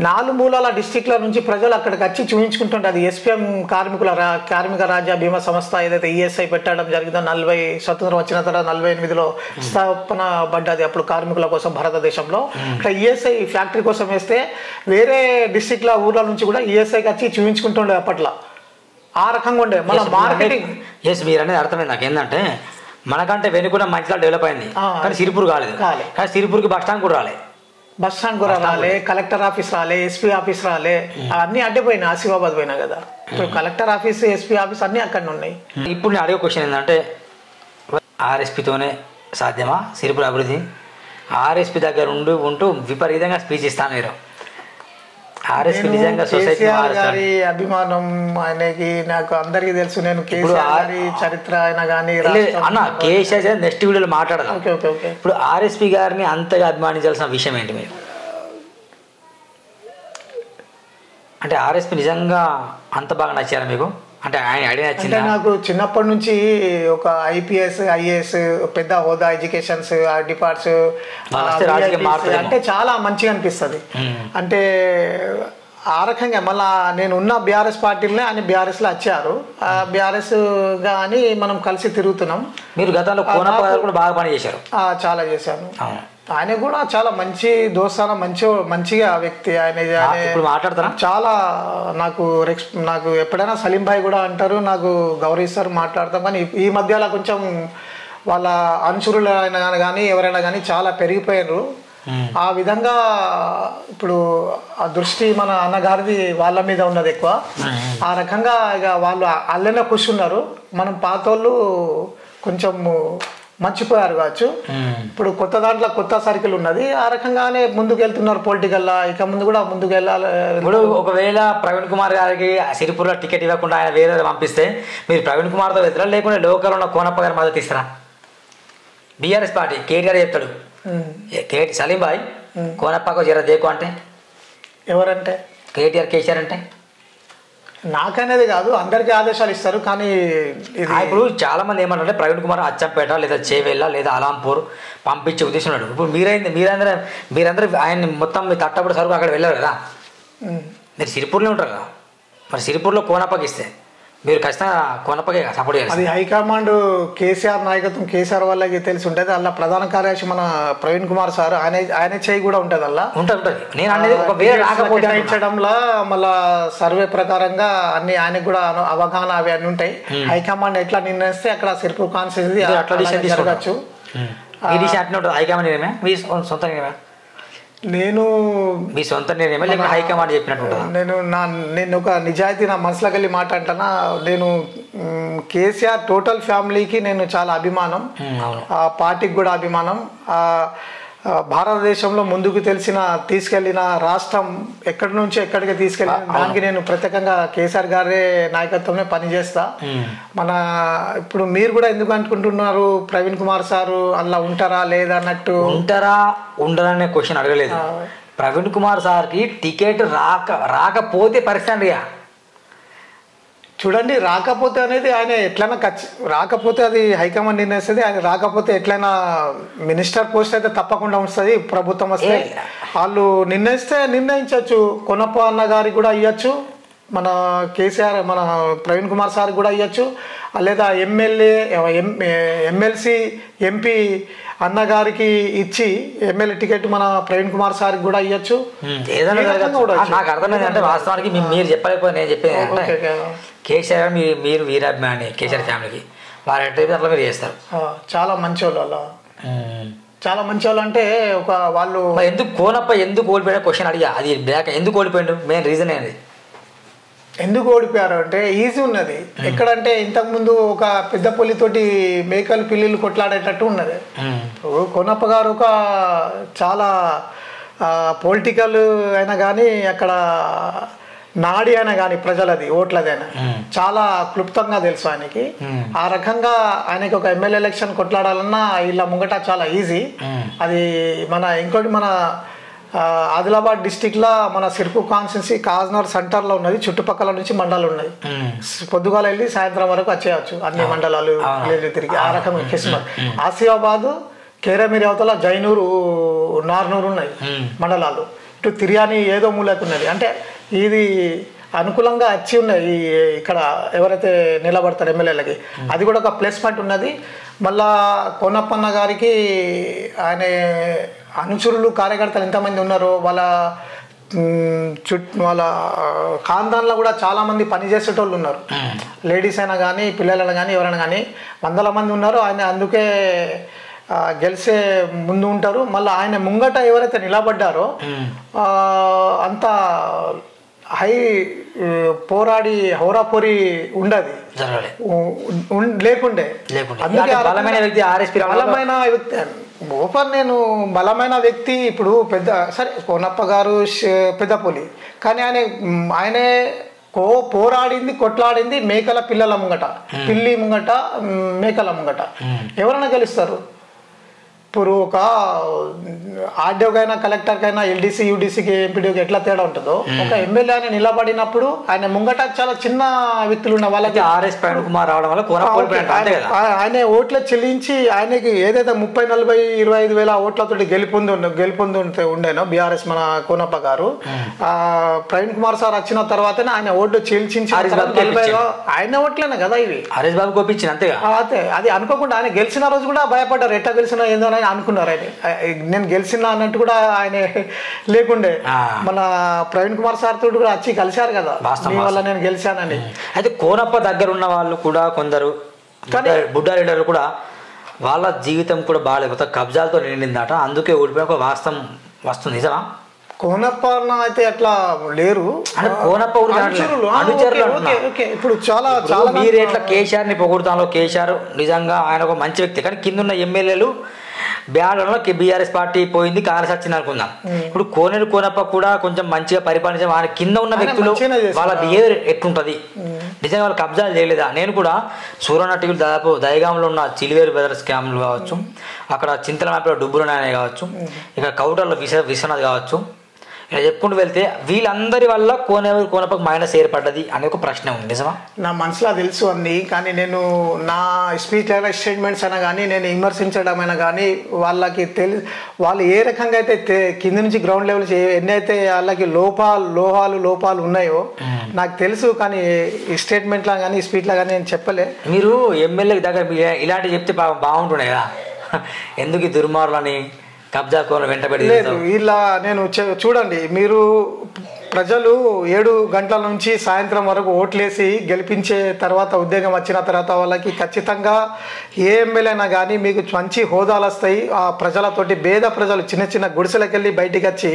4 మూలాల డిస్ట్రిక్ట్ల నుంచి ప్రజలు అక్కడికి వచ్చి చూపించుకుంటుంటే, అది ఎస్పీఎం కార్మిక రాజ్య బీమా సంస్థ ఏదైతే ఈఎస్ఐ పెట్టడం జరిగిందో, 40 స్వతంత్రం వచ్చిన తర్వాత 48లో స్థాపన పడ్డది అప్పుడు కార్మికుల కోసం భారతదేశంలో. ఇట్లా ఈఎస్ఐ ఫ్యాక్టరీ కోసం వేస్తే వేరే డిస్ట్రిక్ట్ల ఊర్ల నుంచి కూడా ఈఎస్ఐకి వచ్చి చూపించుకుంటుండే అప్పట్లో. ఆ రకంగా ఉండే మన మార్కెటింగ్. మీరు అనేది అర్థమైంది నాకు. ఏంటంటే మనకంటే వెనుక మంచిగా డెవలప్ అయింది, కానీ సిరిపూర్ కాలేదు. కానీ సిరిపూర్కి బస్ స్టాండ్ కూడా రాలేదు. బస్ స్టాండ్ కూడా రాలే, కలెక్టర్ ఆఫీస్ రాలే, ఎస్పీ ఆఫీస్ రాలే, అన్నీ అడ్డిపోయినా. ఆసిఫాబాద్ పోయినా కదా, ఇప్పుడు కలెక్టర్ ఆఫీస్, ఎస్పీ ఆఫీస్ అన్నీ అక్కడ ఉన్నాయి. ఇప్పుడు నేను అడిగే క్వశ్చన్ ఏంటంటే ఆర్ఎస్పీతోనే సాధ్యమా సిరిపుర అభివృద్ధి? ఆర్ఎస్పీ దగ్గర ఉంటూ విపరీతంగా స్పీచ్ ఇస్తాను మీరు. ఆర్ఎస్పీ నిజంగా సొసైటీ గారి అభిమానం ఆయనకి నాకు అందరికీ తెలుసు. నేను కేసీఆర్ గారి చరిత్ర అయినా కానీ అన్న కేసీఆర్ నెక్స్ట్ వీడియోలో మాట్లాడదాం. ఇప్పుడు ఆర్ఎస్పీ గారిని అంతగా అభిమానించాల్సిన విషయం ఏంటి మీరు? అంటే ఆర్ఎస్పీ నిజంగా అంత బాగా నచ్చారా మీకు? అంటే ఆయన ఐడియా నచ్చింది. నాకు చిన్నప్పటి నుంచి ఒక ఐపీఎస్, ఐఏఎస్, పెద్ద హోదా, ఎడ్యుకేషన్స్, డిపార్ట్స్ అంటే చాలా మంచిగా అనిపిస్తుంది. అంటే ఆ రకంగా మళ్ళా నేను ఉన్న బీఆర్ఎస్ పార్టీలోనే ఆయన బీఆర్ఎస్లో వచ్చారు. బీఆర్ఎస్ అని మనం కలిసి తిరుగుతున్నాం. మీరు గతంలో కూడా బాగా పని చేశారు. చాలా చేశాను. ఆయన కూడా చాలా మంచి దోస్తాన, మంచిగా వ్యక్తి ఆయన. మాట్లాడతారా? చాలా నాకు ఎప్పుడైనా సలీం భాయ్ కూడా అంటారు, నాకు గౌరవిస్తారు, మాట్లాడతాం. కానీ ఈ మధ్యలో కొంచెం వాళ్ళ అనుచరులు అయినా కానీ ఎవరైనా కానీ చాలా పెరిగిపోయారు. ఆ విధంగా ఇప్పుడు ఆ దృష్టి మన అన్నగారిది వాళ్ళ మీద ఉన్నది ఎక్కువ. ఆ రకంగా ఇక వాళ్ళు అల్లనే కూర్చున్నారు. మనం పాతోళ్ళు కొంచెం మర్చిపోయారు కావచ్చు. ఇప్పుడు కొత్త దాంట్లో కొత్త సర్కిల్ ఉన్నది. ఆ రకంగానే ముందుకు వెళ్తున్నారు పొలిటికల్లా. ఇక ముందు కూడా ముందుకు వెళ్ళాలి. ఇప్పుడు ఒకవేళ ప్రవీణ్ కుమార్ గారికి సిరిపురలో టికెట్ ఇవ్వకుండా ఆయన వేరే పంపిస్తే మీరు ప్రవీణ్ కుమార్తో వెళ్తారా, లేకుంటే లోకల్ ఉన్న కోనప్ప గారి మద్దతు ఇస్తారా? బీఆర్ఎస్ పార్టీ కేటీఆర్ చెప్తాడు, సలీం భాయ్ కోనప్పకు జర దేకు అంటే ఎవరంటే కేటీఆర్, కేసీఆర్ అంటే నాకనేది కాదు, అందరికీ ఆదేశాలు ఇస్తారు. కానీ ఇప్పుడు చాలా మంది ఏమంటారంటే ప్రవీణ్ కుమార్ అచ్చంపేట లేదా చేవెళ్ళ లేదా అలాంపూర్ పంపించే ఉద్దేశం ఉన్నాడు. ఇప్పుడు మీరందరూ ఆయన్ని మొత్తం మీ తట్టబడి సరుకు అక్కడ వెళ్ళారు కదా, మీరు సిరిపూర్లో ఉంటారు కదా, మరి సిరిపూర్లో కోనప్పకి ఇస్తే మీరు ఖచ్చితంగా కోనప్పకే సపోర్ట్ చేయాలి. అది హైకమాండ్ కేసీఆర్ నాయకత్వం, కేసీఆర్ వాళ్ళకి తెలిసి ఉంటుంది. అలా ప్రధాన కార్యదర్శి మన ప్రవీణ్ కుమార్ సార్, ఆయన చేయి కూడా ఉంటుంది. అలా ఉంటుంది. నేను అనేది ఒక వేరే రాకపోతే ఇచ్చడంలో మళ్ళా సర్వే ప్రకారంగా అన్ని ఆయనకు కూడా అవగాహన అవి అన్నీ ఉంటాయి. హైకమాండ్ ఎట్లా నిర్ణయిస్తే అక్కడ సిరిపూర్ కాన్స్టిట్యూన్సీ అట్లా జరగచ్చు. హైకమాండ్ నిర్ణయమే మీ సొంత నిర్ణయమే? నేను మీ సొంత నిర్ణయమే లేకపోతే హైకమాండ్ చెప్పినట్టు? నేను ఒక నిజాయితీ నా మనసులోకి వెళ్ళి మాట అంటానా. నేను కేసీఆర్ టోటల్ ఫ్యామిలీకి నేను చాలా అభిమానం, ఆ పార్టీకి కూడా అభిమానం. భారతదేశంలో ముందుకు తీసుకెళ్లిన రాష్ట్రం ఎక్కడి నుంచి ఎక్కడికి తీసుకెళ్ళిన దానికి నేను ప్రత్యేకంగా కేసీఆర్ గారే నాయకత్వంలో పనిచేస్తా. ఇప్పుడు మీరు కూడా ఎందుకు అనుకుంటున్నారు ప్రవీణ్ కుమార్ సారు అలా ఉంటారా లేదా అన్నట్టు? ఉండరనే క్వశ్చన్ అడగలేదు. ప్రవీణ్ కుమార్ సార్కి టికెట్ రాకపోతే పరిస్థితి చూడండి, రాకపోతే అనేది ఆయన ఎట్లయినా రాకపోతే అది హైకమాండ్ నిర్ణయిస్తుంది. ఆయన రాకపోతే ఎట్లయినా మినిస్టర్ పోస్ట్ అయితే తప్పకుండా వస్తుంది. ప్రభుత్వం వస్తే వాళ్ళు నిర్ణయించవచ్చు. కొనప్ప అన్న గారికి కూడా ఇవ్వచ్చు, మన కేసీఆర్ మన ప్రవీణ్ కుమార్ సార్ కూడా ఇవ్వచ్చు, లేదా ఎమ్మెల్సీ ఎంపీ అన్నగారికి ఇచ్చి ఎమ్మెల్యే టికెట్ మన ప్రవీణ్ కుమార్ సార్కి కూడా ఇవ్వచ్చు. నాకు అర్థమైంది. అంటే వాస్తవానికి మీరు చెప్పలేకపోతే నేను చెప్పేది కేసీఆర్ మీరు వీరాభిమాని కేసీఆర్ ఫ్యామిలీకి వారు అట్లా మీరు చేస్తారు. చాలా మంచి వాళ్ళు, అలా చాలా మంచి వాళ్ళు. అంటే ఒక వాళ్ళు ఎందుకు కోనప్ప ఎందుకు ఓడిపోయినా క్వశ్చన్ అడిగా, అది బ్యాక్ ఎందుకు ఓడిపోయాడు మెయిన్ రీజన్ ఏంది? ఎందుకు ఓడిపోయారు అంటే ఈజీ ఉన్నది. ఎక్కడంటే ఇంతకుముందు ఒక పెద్ద పులితోటి మేకలు పిల్లిలు కొట్లాడేటట్టు ఉన్నది. కోనప్ప గారు ఒక చాలా పొలిటికల్ అయినా కానీ అక్కడ నాడి అయినా కానీ ప్రజలది ఓట్లదైనా చాలా క్లుప్తంగా తెలుసు ఆయనకి. ఆ రకంగా ఆయనకి ఒక ఎమ్మెల్యే ఎలక్షన్ కొట్లాడాలన్నా వీళ్ళ ముంగట చాలా ఈజీ. అది ఇంకోటి మన ఆదిలాబాద్ డిస్టిక్ లో మన సిర్పూర్ కాన్స్టిట్యున్సీ కాజ్నగర్ సెంటర్ లో ఉన్నది. చుట్టుపక్కల నుంచి మండలాలు ఉన్నాయి. పొద్దుగాల వెళ్ళి సాయంత్రం వరకు వచ్చేయచ్చు అన్ని మండలాలు తిరిగి. ఆ రకంగా కిస్మత్. ఆసిఫాబాద్, కేరమీరి అవతల జైనూరు, నార్నూరు ఉన్నాయి మండలాలు. ఇటు తిర్యాని ఏదో మూలకున్నది. అంటే ఇది అనుకూలంగా వచ్చి ఉన్నాయి ఇక్కడ ఎవరైతే నిలబడతారు ఎమ్మెల్యేలకి. అది కూడా ఒక ప్లస్ పాయింట్ ఉన్నది. మళ్ళా కోనప్పన్న గారికి ఆయన అనుచరులు కార్యకర్తలు ఎంతమంది ఉన్నారో వాళ్ళ వాళ్ళ ఖాందాన్లో కూడా చాలా మంది పనిచేసేటోళ్ళు ఉన్నారు. లేడీస్ అయినా కానీ పిల్లలైనా కానీ ఎవరైనా కానీ వందల మంది ఉన్నారు. ఆయన అందుకే గెలిచే ముందు ఉంటారు. మళ్ళీ ఆయన ముంగట ఎవరైతే నిలబడ్డారో అంత హై పోరాడి హోరాపోరి ఉండదు లేకుండే. బలమైన వ్యక్తి ఓపెన్ నేను బలమైన వ్యక్తి ఇప్పుడు పెద్ద సరే కోనప్ప గారు పెద్దపులి, కానీ ఆయనే పోరాడింది కొట్లాడింది మేకల పిల్లల ముంగట, పిల్లి ముంగట మేకల ముంగట. ఎవరైనా గెలుస్తారు. ఇప్పుడు ఒక ఆర్డీఓకైనా కలెక్టర్కైనా ఎల్డీసీ యూడీసీకి ఎంపీడీకి ఎట్లా తేడా ఉంటుందో ఒక ఎమ్మెల్యే అని నిలబడినప్పుడు ఆయన ముంగట చాలా చిన్న వ్యక్తులు ఉన్న వాళ్ళకి ఆర్ఎస్ ప్రవీణ్ కుమార్ రావడం వల్ల ఆయన ఓట్ల చెల్లించి ఆయనకి ఏదైతే 30-40-25 వేల ఓట్లతో గెలుపొంది ఉండేనో బీఆర్ఎస్ మన కోనప్ప గారు, ప్రవీణ్ కుమార్ సార్ వచ్చిన తర్వాతనే ఆయన ఓట్లు చెల్లించి ఆయన ఓట్లేనే కదా ఇవి హరీష్ బాబు కోపించింది అంతేగా. అదే అది అనుకోకుండా ఆయన గెలిచిన రోజు కూడా భయపడ్డారు, ఎట్లా గెలిచినా ఏందో అనుకున్నారు. ఆయన నేను గెలిచినా అన్నట్టు కూడా ఆయన లేకుండే. మన ప్రవీణ్ కుమార్ సార్ తోటి కూడా వచ్చి కలిశారు కదా, మీ వల్ల నేను గెలిచానని. అయితే కోనప్ప దగ్గర ఉన్న వాళ్ళు కూడా కొందరు బుడ్డా లీడర్లు కూడా వాళ్ళ జీవితం కూడా బాగాలేకపోతే కబ్జాలతో నిండిందట, అందుకే ఓడిపోయి ఒక వాస్తవం వస్తుంది. నిజమా? కోనప్ప అయితే అట్లా లేరు. కోనప్ప ఇప్పుడు చాలా చాలా మీరు ఎట్లా కేసీఆర్ ని పొగుడుతాలో, కేసీఆర్ నిజంగా ఆయన ఒక మంచి వ్యక్తి, కానీ కింద ఉన్న ఎమ్మెల్యేలు బ్యాడ్లో బీఆర్ఎస్ పార్టీ పోయింది, కాంగ్రెస్ వచ్చింది అనుకుందాం. ఇప్పుడు కోనప్ప కూడా కొంచెం మంచిగా పరిపాలించే ఆయన కింద ఉన్న వ్యక్తులు వాళ్ళ బిహేవియర్ ఎట్లుంటది, నిజంగా వాళ్ళు కబ్జాలు చేయలేదా? నేను కూడా సూరన్న టీవీలు దాదాపు దయగాంలో ఉన్న చిలివేరు బ్రదర్స్ స్కామ్లు కావచ్చు, అక్కడ చింతలమాపలో డుబ్బులు నాయన కావచ్చు, ఇక్కడ కౌటర్లో విశ్వనాథ్ కావచ్చు, ఇలా చెప్పుకుంటూ వెళ్తే వీళ్ళందరి వల్ల కోనప్పకు మైనస్ ఏర్పడ్డది అనే ఒక ప్రశ్న ఉంది. నిజమా? నా మనసులో తెలుసు అంది, కానీ నేను నా స్పీచ్ స్టేట్మెంట్స్ అయినా కానీ నేను విమర్శించడం అయినా కానీ వాళ్ళకి వాళ్ళు ఏ రకంగా అయితే కింద నుంచి గ్రౌండ్ లెవెల్ ఎన్నైతే వాళ్ళకి లోపాలు ఉన్నాయో నాకు తెలుసు, కానీ ఈ స్టేట్మెంట్లో కానీ ఈ స్పీచ్లో కానీ నేను చెప్పలే. మీరు ఎమ్మెల్యే దగ్గర ఇలాంటివి చెప్తే బాగుంటుండే కదా, ఎందుకు ఈ దుర్మార్లని కబ్జా కోన వెంటబడి లేదు. ఇలా నేను చూడండి, మీరు ప్రజలు 7 గంటల నుంచి సాయంత్రం వరకు ఓట్లేసి గెలిపించే తర్వాత ఉద్యోగం వచ్చిన తర్వాత వాళ్ళకి ఖచ్చితంగా ఏ ఎమ్మెల్యే అయినా కానీ మీకు మంచి హోదాలు వస్తాయి. ఆ ప్రజలతోటి ప్రజలు చిన్న చిన్న గుడిసెలకు వెళ్ళి బయటికి వచ్చి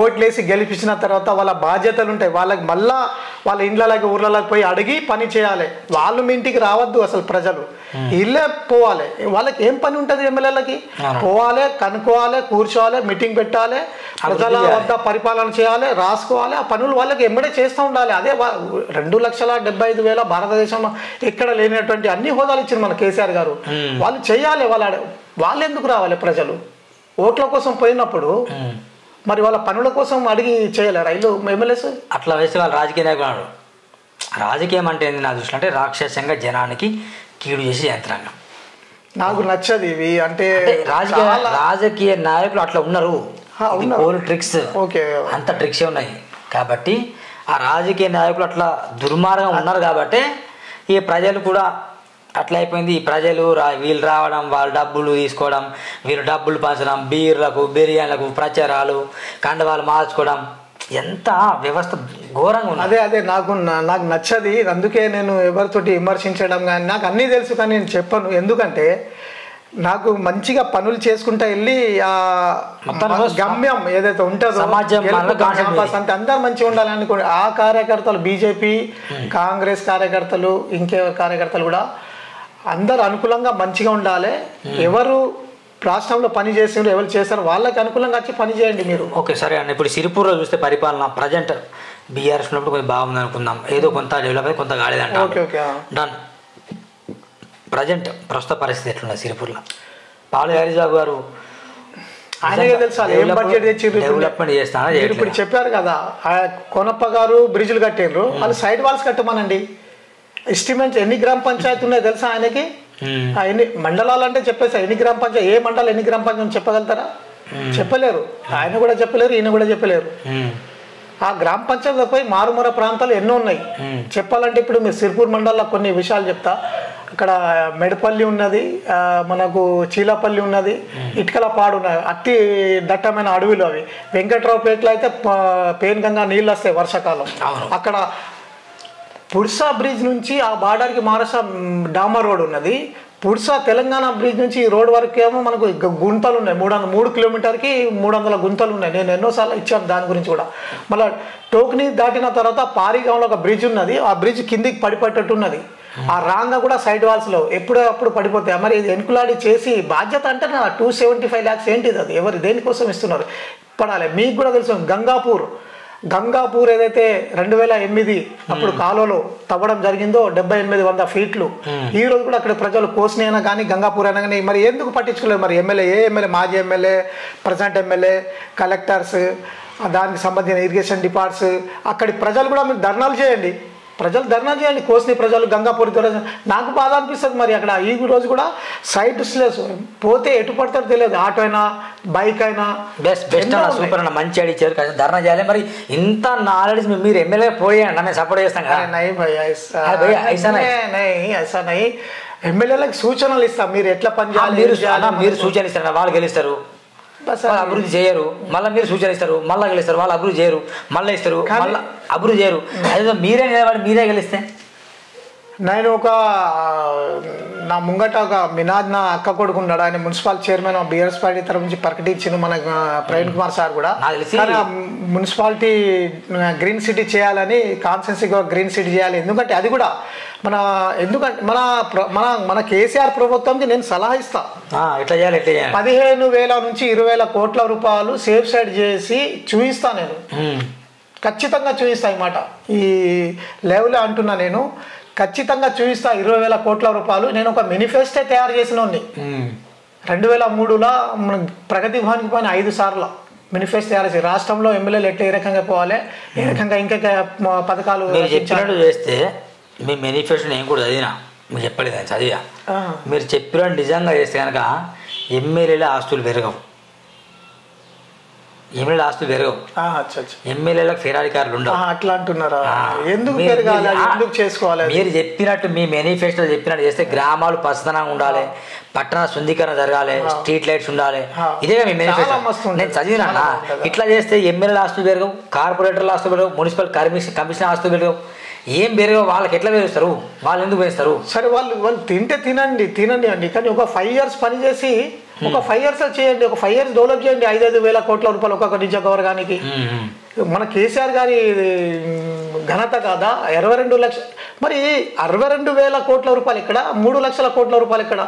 ఓట్లేసి గెలిపించిన తర్వాత వాళ్ళ బాధ్యతలు ఉంటాయి. వాళ్ళకి మళ్ళా వాళ్ళ ఇండ్లకి ఊర్లలోకి పోయి అడిగి పని చేయాలి. వాళ్ళు మీ ఇంటికి రావద్దు, అసలు ప్రజలు ఇల్లే పోవాలి. వాళ్ళకి ఏం పని ఉంటుంది? ఎమ్మెల్యేలకి పోవాలి, కనుక్కోవాలి, కూర్చోవాలి, మీటింగ్ పెట్టాలి, ప్రజల వద్ద పరిపాలన చేయాలి, రాసుకోవాలి. ఆ పనులు వాళ్ళకి ఎంబడే చేస్తూ ఉండాలి. అదే 2,75,000 భారతదేశంలో ఎక్కడ లేనటువంటి అన్ని హోదాలు ఇచ్చింది మన కేసీఆర్ గారు. వాళ్ళు చేయాలి. వాళ్ళు ఎందుకు రావాలి? ప్రజలు ఓట్ల కోసం పోయినప్పుడు మరి వాళ్ళ పనుల కోసం అడిగి చేయలేరు రైలు ఎమ్మెల్యేస్? అట్లా వేస్తే వాళ్ళు రాజకీయ నాయకులు. రాజకీయం అంటే ఏంది నా దృష్టిలో అంటే రాక్షసంగా జనానికి కీడు చేసే యంత్రాంగం. నాకు నచ్చదు ఇవి. అంటే రాజకీయ నాయకులు అట్లా ఉన్నారు, ట్రిక్స్ అంత ట్రిక్స్ ఉన్నాయి కాబట్టి ఆ రాజకీయ నాయకులు అట్లా దుర్మార్గం ఉన్నారు కాబట్టి ఈ ప్రజలు కూడా అట్లా అయిపోయింది. ఈ ప్రజలు వీళ్ళు రావడం, వాళ్ళు డబ్బులు తీసుకోవడం, వీళ్ళు డబ్బులు పంచడం, బీర్లకు బిర్యానీలకు ప్రచారాలు, కండవాళ్ళు మార్చుకోవడం, ఎంత వ్యవస్థ ఘోరంగా ఉంది. అదే నాకు నచ్చది. అందుకే నేను ఎవరితోటి విమర్శించడం కానీ నాకు అన్నీ తెలుసు, కానీ నేను చెప్పను. ఎందుకంటే నాకు మంచిగా పనులు చేసుకుంటా వెళ్ళి ఆ గమ్యం ఏదైతే ఉంటుందో అంటే అందరు మంచిగా ఉండాలని అనుకోండి. ఆ కార్యకర్తలు బీజేపీ కాంగ్రెస్ కార్యకర్తలు ఇంకెవరి కార్యకర్తలు కూడా అందరు అనుకూలంగా మంచిగా ఉండాలి. ఎవరు రాష్ట్రంలో పని చేసి ఎవరు చేస్తారు వాళ్ళకి అనుకూలంగా వచ్చి పని చేయండి మీరు. ఓకే సరే అండి. ఇప్పుడు సిరిపూర్లో చూస్తే పరిపాలన ప్రజెంట్ బీఆర్ఎస్ ఉన్నప్పుడు కొంచెం బాగుంది అనుకుందాం, ఏదో కొంత డెవలప్ అయ్యి కొంత కాలేదంట. డన్. ప్రజెంట్ ప్రస్తుత పరిస్థితి ఎట్లున్నది సిరిపూర్లో? పాలు హరిజాబు గారు ఆయనకే తెలుసా ఏం బడ్జెట్ తెచ్చి డెవలప్మెంట్ చేస్తాను ఇప్పుడు చెప్పారు కదా. కోనప్ప గారు బ్రిడ్జ్లు కట్టిండ్రు, వాళ్ళు సైడ్ వాల్స్ కట్టమనండి. ఎస్టిమేట్స్ ఎన్ని గ్రామ పంచాయతీ ఉన్నాయో తెలుసా ఆయనకి? ఎన్ని మండలాలు అంటే చెప్పేసా ఎన్ని గ్రామ పంచాయతీ, ఏ మండలం ఎన్ని గ్రామ పంచాయతీ చెప్పగలుగుతారా? చెప్పలేరు. ఆయన కూడా చెప్పలేరు, ఈయన కూడా చెప్పలేరు. ఆ గ్రామ పంచాయతీ పోయి మారుమూల ప్రాంతాలు ఎన్నో ఉన్నాయి చెప్పాలంటే. ఇప్పుడు మీరు సిరిపూర్ మండలంలో కొన్ని విషయాలు చెప్తా. అక్కడ మెడపల్లి ఉన్నది, మనకు చీలపల్లి ఉన్నది, ఇటుకలపాడు ఉన్నది, అట్టి దట్టమైన అడవులు అవి. వెంకట్రావుపేటలో అయితే పేనుగంగా నీళ్ళు వస్తాయి వర్షాకాలం. అక్కడ పుర్సా బ్రిడ్జ్ నుంచి ఆ బార్డర్కి మహారాష్ట్ర డామర్ రోడ్ ఉన్నది. పుర్సా తెలంగాణ బ్రిడ్జ్ నుంచి ఈ రోడ్ వరకు ఏమో మనకు గుంతలు ఉన్నాయి, 3 కిలోమీటర్కి 300 గుంతలు ఉన్నాయి. నేను ఎన్నోసార్లు ఇచ్చాను దాని గురించి కూడా. మళ్ళీ టోక్ని దాటిన తర్వాత పారిగాంలో ఒక బ్రిడ్జ్ ఉన్నది, ఆ బ్రిడ్జ్ కిందికి పడిపట్టేట్టు ఉన్నది. ఆ రాంగా కూడా సైడ్ వాల్స్లో ఎప్పుడప్పుడు పడిపోతాయి. మరి ఇది ఎన్కులాడి చేసి బాధ్యత అంటే 275 lakhs ఏంటిది? అది ఎవరు దేనికోసం ఇస్తున్నారు పడాలి. మీకు కూడా తెలుసు గంగాపూర్ ఏదైతే 2008 అప్పుడు కాలువలో తవ్వడం జరిగిందో 7800 ఫీట్లు. ఈ రోజు కూడా అక్కడ ప్రజలు కోసిని అయినా కానీ గంగాపూర్ అయినా కానీ మరి ఎందుకు పట్టించుకోలేదు? మరి ఎమ్మెల్యే మాజీ ఎమ్మెల్యే, ప్రజెంట్ ఎమ్మెల్యే, కలెక్టర్స్, దానికి సంబంధించిన ఇరిగేషన్ డిపార్ట్స్, అక్కడి ప్రజలు కూడా మీరు ధర్నాలు చేయండి, కోసిని ప్రజలు గంగాపూర్. నాకు బాధ అనిపిస్తుంది. మరి అక్కడ ఈ రోజు కూడా సైడ్ డిస్ప్లేస్ పోతే ఎటు పడతారో తెలియదు, ఆటో అయినా బైక్ అయినా. బెస్ట్ సూపర్ అన్న, మంచి అడిచారు, ధర్నా చేయాలి. మరి ఇంత నాలెడ్జ్ మీరు ఎమ్మెల్యే పోయండి, మేము సపోర్ట్ చేస్తాం కదా. ఎమ్మెల్యేలకు సూచనలు ఇస్తాం, మీరు ఎట్లా పని చేయాలి. మీరు సూచనలు ఇస్తారు, వాళ్ళు గెలుస్తారు, అభివృద్ధి చేయరు. మళ్ళీ మీరు సూచన ఇస్తారు, మళ్ళీ గెలుస్తారు. వాళ్ళు అభివృద్ధి చేయరు, మళ్ళీ ఇస్తారు, మళ్ళీ అభివృద్ధి చేయరు. అదే మీరే నిలబడి మీరే గెలిస్తే. నేను నా ముంగట ఒక మినాజ్ నా అక్క కొడుకు ఉన్నాడు, ఆయన మున్సిపల్ చైర్మన్ బీఆర్ఎస్ పార్టీ తరఫు నుంచి ప్రకటించింది మన ప్రవీణ్ కుమార్ సార్ కూడా. మున్సిపాలిటీ గ్రీన్ సిటీ చేయాలని, కాన్స్టిట్యున్సీగా గ్రీన్ సిటీ చేయాలి. ఎందుకంటే అది కూడా మన కేసీఆర్ ప్రభుత్వంకి నేను సలహా ఇస్తా, ఎట్లా చేయాలి 15,000 నుంచి 20,000 కోట్ల రూపాయలు సేఫ్ సైడ్ చేసి చూపిస్తా. నేను ఖచ్చితంగా చూపిస్తా. ఈ మాట ఈ లెవెల్ అంటున్నా, నేను ఖచ్చితంగా చూపిస్తా. 20,000 కోట్ల రూపాయలు. నేను ఒక మేనిఫెస్టో తయారు చేసిన 2003లో మన ప్రగతి భవన్కి పోయిన 5 సార్లు మేనిఫెస్టో తయారు చేసి రాష్ట్రంలో ఎమ్మెల్యేలు ఎట్లా ఏ రకంగా పోవాలి, ఏ రకంగా ఇంకా పథకాలు చెప్పినట్టు చేస్తే. మీ మేనిఫెస్టో నేను కూడా చదివినా, మీరు చెప్పలేదు చదివా. మీరు చెప్పినట్టు నిజంగా చేస్తే కనుక ఎమ్మెల్యేల ఆస్తులు పెరగవు, ఎమ్మెల్యేలకు ఫెరారీ కార్లు ఉండవు. అట్లా అంటున్నారా? ఎందుకు పెరగాలి, ఎందుకు చేసుకోవాలి? మీరు చెప్పినట్టు మీ మేనిఫెస్టో చెప్పినట్టు చేస్తే గ్రామాలు పచ్చదనంగా ఉండాలి, పట్టణ శుద్ధీకరణ జరగాలి, స్ట్రీట్ లైట్స్ ఉండాలి. ఇదే మీ మేనిఫెస్టో. నేను చదివినా. ఇట్లా చేస్తే ఎమ్మెల్యేల ఆస్తులు పెరగవు, కార్పొరేటర్ల ఆస్తులు పెరగవు, మున్సిపల్ కమిషనర్ ఆస్తులు పెరగవు. ఏం పెరగవు. వాళ్ళకి ఎట్లా పెరుస్తారు? వాళ్ళు ఎందుకు పెంచుతారు? సరే వాళ్ళు తినండి అండి, కానీ ఒక 5 years పని చేసి ఒక 5 years చేయండి, ఒక 5 years డెవలప్ చేయండి. 5,000 కోట్ల రూపాయలు ఒక్కొక్క నియోజకవర్గానికి. మన కేసీఆర్ గారి ఘనత కాదా? 22 లక్షలు. మరి 62,000 కోట్ల రూపాయలు ఇక్కడ, 3 లక్షల కోట్ల రూపాయలు ఇక్కడ.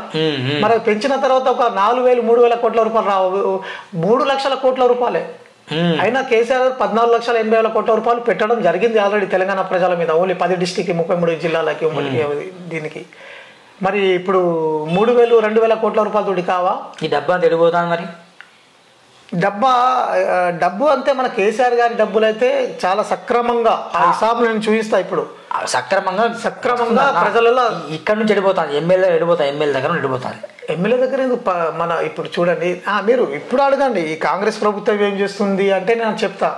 మరి పెంచిన తర్వాత ఒక 4,000 3,000 కోట్ల రూపాయలు రావు, 3 లక్షల కోట్ల రూపాయలే. అయినా కేసీఆర్ 14,80,000 కోట్ల రూపాయలు పెట్టడం జరిగింది ఆల్రెడీ తెలంగాణ ప్రజల మీద. ఓన్లీ 10 డిస్ట్రిక్ట్ 33 జిల్లాలకి దీనికి. మరి ఇప్పుడు 3,000 2,000 కోట్ల రూపాయలు తోటి కావా? ఈ డబ్బా తెలిపోతాను. మరి డబ్బు అంతే మన కేసీఆర్ గారి డబ్బులు అయితే చాలా సక్రమంగా ఆ హిసాబు నేను చూపిస్తా. ఇప్పుడు సక్రమంగా ప్రజలలో ఇక్కడ నుంచి ఎడిపోతాను, ఎమ్మెల్యే దగ్గర ఎడిపోతాను. ఎమ్మెల్యే దగ్గర మన ఇప్పుడు చూడండి, మీరు ఇప్పుడు అడగండి ఈ కాంగ్రెస్ ప్రభుత్వం ఏం చేస్తుంది అంటే నేను చెప్తా.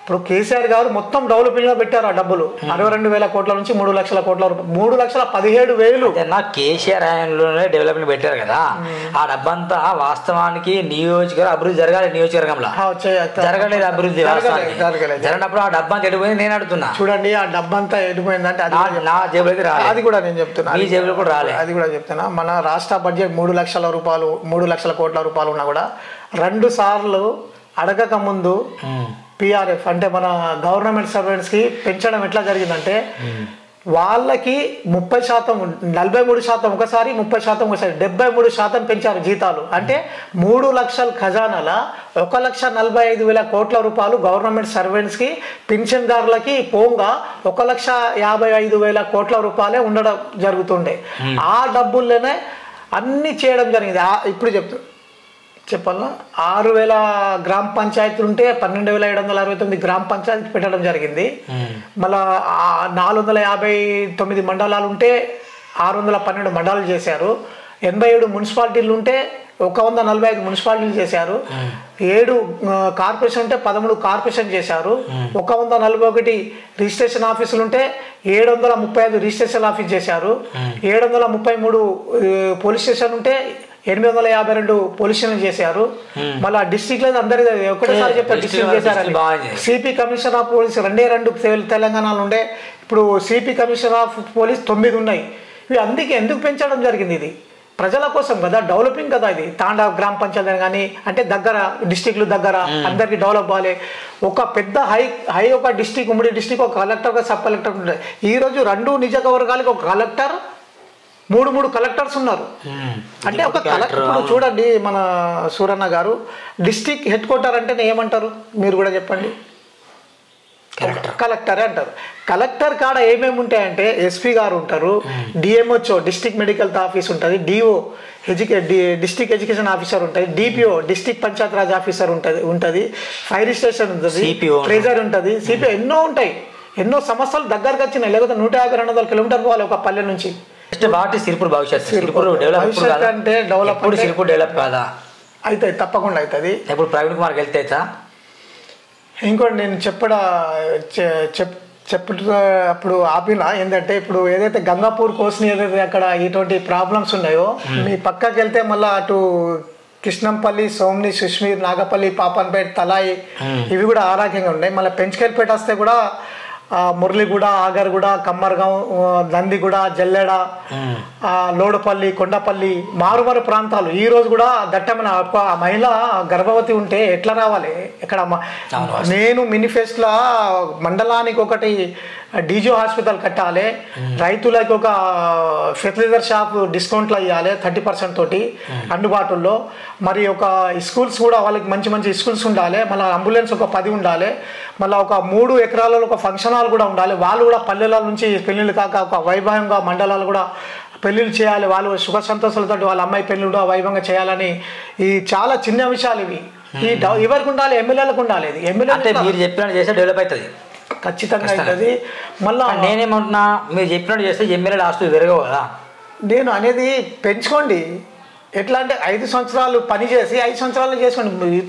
ఇప్పుడు కేసీఆర్ గారు మొత్తం డెవలపింగ్ లో పెట్టారు ఆ డబ్బులు. 62,000 కోట్ల నుంచి 3 లక్షల కోట్ల రూపాయలు, 3,17,000. కేసీఆర్ హయాంలోనే డెవలప్మెంట్ పెట్టారు కదా. ఆ డబ్బంతా వాస్తవానికి నియోజకవర్గం అభివృద్ధి జరగాలి, నియోజకవర్గంలో జరగలేదు అభివృద్ధి. జరిగినప్పుడు ఆ డబ్బంతా ఎడిపోయింది. నేను అడుగుతున్నా, చూడండి ఆ డబ్బంతా ఎడిపోయిందంటే నా జేబులకి రాలేదు. అది కూడా నేను చెప్తున్నా, మీ జేబులో కూడా రాలేదు. అది కూడా చెప్తున్నా. మన రాష్ట్ర బడ్జెట్ 3 లక్షల రూపాయలు, 3 లక్షల కోట్ల రూపాయలు ఉన్నా కూడా 2 సార్లు అడగక ముందు పిఆర్ఎఫ్ అంటే మన గవర్నమెంట్ సర్వెంట్స్కి పెంచడం ఎట్లా జరిగిందంటే, వాళ్ళకి 30%, 43% ఒకసారి, 30% ఒకసారి, 73% పెంచారు జీతాలు. అంటే 3 లక్షల ఖజానాల 1,45,000 కోట్ల రూపాయలు గవర్నమెంట్ సర్వెంట్స్కి, పింఛన్దారులకి పోంగా 1,55,000 కోట్ల రూపాయలే ఉండడం జరుగుతుండే. ఆ డబ్బుల్లోనే అన్ని చేయడం జరిగింది. ఇప్పుడు చెప్పాలా 6,000 గ్రామ పంచాయతీలు ఉంటే 12,769 గ్రామ పంచాయతీ పెట్టడం జరిగింది. మళ్ళా 459 మండలాలు ఉంటే 612 మండలాలు చేశారు. 87 మున్సిపాలిటీలు ఉంటే 145 మున్సిపాలిటీలు చేశారు. 7 కార్పొరేషన్ ఉంటే 13 కార్పొరేషన్ చేశారు. 141 రిజిస్ట్రేషన్ ఆఫీసులు ఉంటే 735 రిజిస్ట్రేషన్ ఆఫీస్ చేశారు. 733 పోలీస్ స్టేషన్ ఉంటే 852 పోలీస్ స్టేషన్ చేశారు. మళ్ళీ డిస్ట్రిక్ట్ లో అందరి ఒకటేసారి చెప్పారు డిస్ట్రిక్ట్ చేశారు. సిపి కమిషనర్ ఆఫ్ పోలీస్ 2 తెలంగాణలో ఉండే, ఇప్పుడు సిపి కమిషనర్ ఆఫ్ పోలీస్ 9 ఉన్నాయి. ఇవి అందుకే ఎందుకు పెంచడం జరిగింది? ఇది ప్రజల కోసం కదా, డెవలపింగ్ కదా. ఇది తాండా గ్రామ పంచాయతీ కానీ అంటే దగ్గర డిస్టిక్లు దగ్గర అందరికి డెవలప్ అవ్వాలి. ఒక పెద్ద హై ఒక డిస్టిక్, ఉమ్మడి డిస్టిక్ ఒక కలెక్టర్ ఒక సబ్ కలెక్టర్ ఉంటాయి. ఈరోజు 2 నియోజకవర్గాలకి ఒక కలెక్టర్, 3 కలెక్టర్స్ ఉన్నారు. అంటే ఒక కలెక్టర్ ఇప్పుడు చూడండి మన సూరన్న గారు, డిస్టిక్ హెడ్ క్వార్టర్ అంటే ఏమంటారు మీరు కూడా చెప్పండి? కలెక్టరే అంటారు. కలెక్టర్ కాడ ఏమేమి ఉంటాయంటే ఎస్పీ గారు ఉంటారు, డిఎంహెచ్ఓ డిస్ట్రిక్ట్ మెడికల్ ఆఫీస్ ఉంటుంది, డిఓ డిస్ట్రిక్ట్ ఎడ్యుకేషన్ ఆఫీసర్ ఉంటుంది, DPO district Panchayat Raj officer ఉంటుంది, ఫైర్ స్టేషన్ ఉంటుంది, ట్రెజరీ ఉంటుంది, సిపిఓ ఎన్నో ఉంటాయి. ఎన్నో సమస్యలు దగ్గరకు వచ్చినాయి. లేకపోతే 150-200 కిలోమీటర్ పోవాలి ఒక పల్లె నుంచి. సిరిపూర్ భవిష్యత్ అంటే డెవలప్ డెవలప్ కాదా? అవుతుంది, తప్పకుండా అవుతుంది. ఇప్పుడు ప్రవీణ్ కుమార్కి వెళ్తే ఇంకోటి నేను అప్పుడు ఆపిన ఏంటంటే, ఇప్పుడు ఏదైతే గంగాపూర్ కోస్ని ఏదైతే అక్కడ ఇటువంటి ప్రాబ్లమ్స్ ఉన్నాయో, మీ పక్కకి వెళ్తే మళ్ళీ అటు కృష్ణంపల్లి, సోమ్ని, సుష్మీర్, నాగపల్లి, పాపన్పేట, తలాయి ఇవి కూడా ఆరోగ్యంగా ఉన్నాయి. మళ్ళీ పెంచుకెళ్ళిపేట వస్తే కూడా మురళిగూడ, ఆగర్గూడ, కమ్మర్గాం, నందిగూడ, జల్లెడ, లోడపల్లి, కొండపల్లి మారుమరు ప్రాంతాలు. ఈ రోజు కూడా దట్టమైన మహిళ గర్భవతి ఉంటే ఎట్లా రావాలి? ఇక్కడ నేను మేనిఫెస్టోలో మండలానికి ఒకటి డీజో హాస్పిటల్ కట్టాలి, రైతులకు ఒక ఫెర్టిలైజర్ షాప్ డిస్కౌంట్లు ఇవ్వాలి 30% తోటి అందుబాటులో. మరి ఒక స్కూల్స్ కూడా వాళ్ళకి మంచి మంచి స్కూల్స్ ఉండాలి. మళ్ళీ అంబులెన్స్ ఒక 10 ఉండాలి. మళ్ళీ ఒక 3 ఎకరాలలో ఒక ఫంక్షన్ హాల్ కూడా ఉండాలి. వాళ్ళు కూడా పల్లెల నుంచి పెళ్ళిళ్ళు కాక ఒక వైభవంగా మండలాలు కూడా పెళ్ళిళ్ళు చేయాలి. వాళ్ళు సుఖ సంతోషాలతో వాళ్ళ అమ్మాయి పెళ్ళి కూడా వైభవంగా చేయాలని. ఈ చాలా చిన్న విషయాలు ఇవి. ఈ ఎవరికి ఉండాలి? ఎమ్మెల్యేలకు ఉండాలి. ఇది ఎమ్మెల్యే మీరు చెప్పినట్టు చేస్తే డెవలప్ అవుతుంది, ఖచ్చితంగా అవుతుంది. మళ్ళీ నేనేమంటున్నా, మీరు చెప్పినట్టు చేస్తే ఎమ్మెల్యేలు ఆస్తులు పెరగవు కదా. నేను అనేది పెంచుకోండి. ఎట్లా అంటే 5 సంవత్సరాలు పని చేసి 5 సంవత్సరాలు చేసుకోండి.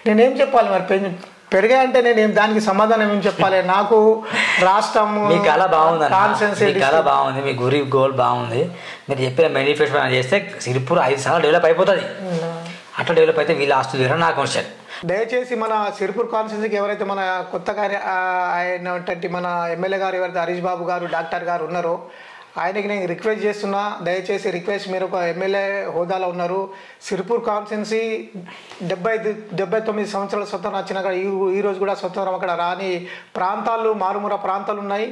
నేనేం చెప్పాలి మరి? పెరిగాయంటే నేను దానికి సమాధానం ఏం చెప్పాలి? నాకు రాష్ట్రం మీ కళ బాగుంది, కళ బాగుంది, మీ గురి గోల్ బాగుంది. మీరు చెప్పిన మేనిఫెస్టో చేస్తే సిరిపూర్ 5 సంవత్సరాలు డెవలప్ అయిపోతుంది. అట్లా డెవలప్ అయితే వీళ్ళ ఆస్తులు తీరని నాకు క్వశ్చన్. దయచేసి మన సిరిపూర్ కాన్స్టిట్యూన్సీకి ఎవరైతే మన కొత్తగా అయినటువంటి మన ఎమ్మెల్యే గారు ఎవరైతే హరీష్ బాబు గారు డాక్టర్ గారు ఉన్నారో, ఆయనకి నేను రిక్వెస్ట్ చేస్తున్నా, దయచేసి రిక్వెస్ట్, మీరు ఒక ఎమ్మెల్యే హోదాలో ఉన్నారు. సిరిపూర్ కాన్స్టిట్యున్సీ 79 సంవత్సరాల స్వతంత్రం వచ్చినాక ఈ రోజు కూడా స్వతంత్రం అక్కడ రాని ప్రాంతాలు, మారుమూల ప్రాంతాలు ఉన్నాయి.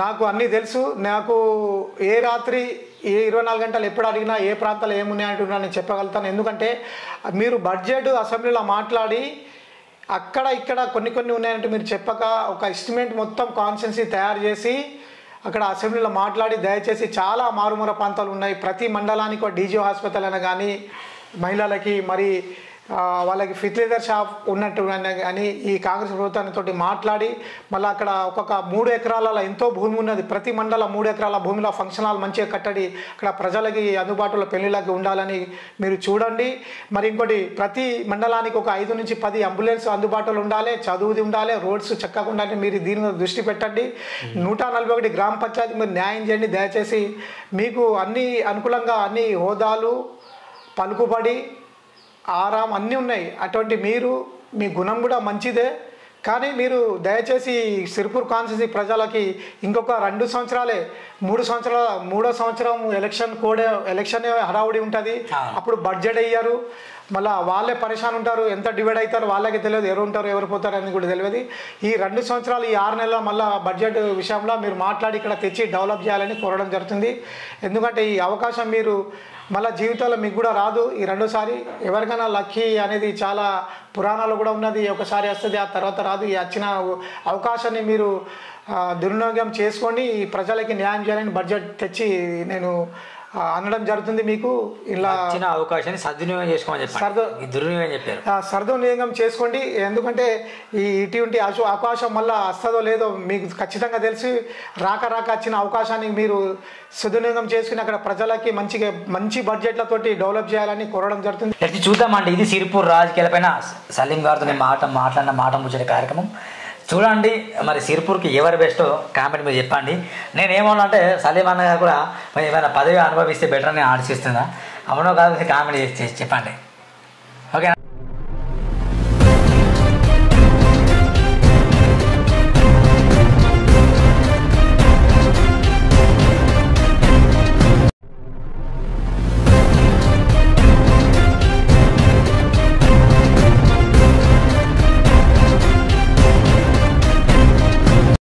నాకు అన్నీ తెలుసు. నాకు ఏ రాత్రి 24 గంటలు ఎప్పుడు అడిగినా ఏ ప్రాంతాలు ఏమున్నాయంటున్నా నేను చెప్పగలుగుతాను. ఎందుకంటే మీరు బడ్జెట్ అసెంబ్లీలో మాట్లాడి అక్కడ ఇక్కడ కొన్ని ఉన్నాయంటే మీరు చెప్పక ఒక ఎస్టిమేట్ మొత్తం కాన్స్టిట్యున్సీ తయారు చేసి అక్కడ అసెంబ్లీలో మాట్లాడి, దయచేసి చాలా మారుమూల ప్రాంతాలు ఉన్నాయి, ప్రతి మండలానికి ఒక డీజీ హాస్పిటల్ అయినా కానీ మహిళలకి మరి వాళ్ళకి ఫెర్టిలైజర్ షాప్ ఉన్నట్టు కానీ ఈ కాంగ్రెస్ ప్రభుత్వానికి మాట్లాడి మళ్ళీ అక్కడ ఒక్కొక్క 3 ఎకరాల ఎంతో భూమి ఉన్నది. ప్రతి మండలం 3 ఎకరాల భూమిలో ఫంక్షన్ హాల్ మంచిగా కట్టడి అక్కడ ప్రజలకి అందుబాటులో పెళ్లిళ్ళకి ఉండాలని మీరు చూడండి. మరి ఇంకోటి, ప్రతి మండలానికి ఒక 5 నుంచి 10 అంబులెన్స్ అందుబాటులో ఉండాలి, చదువుది ఉండాలి, రోడ్స్ చక్కగా ఉండాలి. మీరు దీని మీద దృష్టి పెట్టండి. 141 గ్రామ పంచాయతీ మీరు న్యాయం చేయండి. దయచేసి మీకు అన్ని అనుకూలంగా అన్ని హోదాలు, పలుకుబడి, ఆరాం అన్నీ ఉన్నాయి. అటువంటి మీరు, మీ గుణం కూడా మంచిదే. కానీ మీరు దయచేసి సిరిపూర్ కాన్స్టిట్యున్సీ ప్రజలకి ఇంకొక 2 సంవత్సరాలే, 3 సంవత్సరాల 3వ సంవత్సరం ఎలక్షన్ హడావుడి ఉంటుంది. అప్పుడు బడ్జెట్ అయ్యారు, మళ్ళీ వాళ్ళే పరేషాన్ ఉంటారు. ఎంత డివైడ్ అవుతారు వాళ్ళకి తెలియదు, ఎవరు ఉంటారు ఎవరు పోతారు అని కూడా తెలియదు. ఈ 2 సంవత్సరాలు, ఈ 6 నెలల మళ్ళీ బడ్జెట్ విషయంలో మీరు మాట్లాడి ఇక్కడ తెచ్చి డెవలప్ చేయాలని కోరడం జరుగుతుంది. ఎందుకంటే ఈ అవకాశం మీరు మళ్ళీ జీవితంలో మీకు కూడా రాదు. ఈ 2సారి ఎవరికైనా లక్కీ అనేది చాలా పురాణాలు కూడా ఉన్నది. ఒకసారి వస్తుంది, ఆ తర్వాత రాదు. ఈ వచ్చిన అవకాశాన్ని మీరు దుర్వినియోగం చేసుకొని ప్రజలకి న్యాయం చేయాలని బడ్జెట్ తెచ్చి నేను అనడం జరుగుతుంది. మీకు ఇలా ఇచ్చిన అవకాశాన్ని సద్వినియోగం చేసుకోమని చెప్పారు. సద్వినియోగం చేసుకోండి. ఎందుకంటే ఇటువంటి అవకాశం మళ్ళీ వస్తుందో లేదో మీకు ఖచ్చితంగా తెలిసి రాక వచ్చిన అవకాశాన్ని మీరు సద్వినియోగం చేసుకుని అక్కడ ప్రజలకి మంచి బడ్జెట్లతోటి డెవలప్ చేయాలని కోరడం జరుగుతుంది. చూద్దామండి. ఇది సిరిపూర్ రాజకీయాలపైన సలీం గారితో మాట్లాడిన మాట ముచ్చట కార్యక్రమం. చూడండి, మరి సిరిపూర్కి ఎవరు బెస్టో కామెంట్ మీరు చెప్పండి. నేనేమన్నా అంటే సలీం అన్న గారు కూడా ఏమైనా పదవి అనుభవిస్తే బెటర్ అని ఆలోచిస్తుందా? అవునో కాదు కామెంట్ చేసి చెప్పండి. ఓకేనా?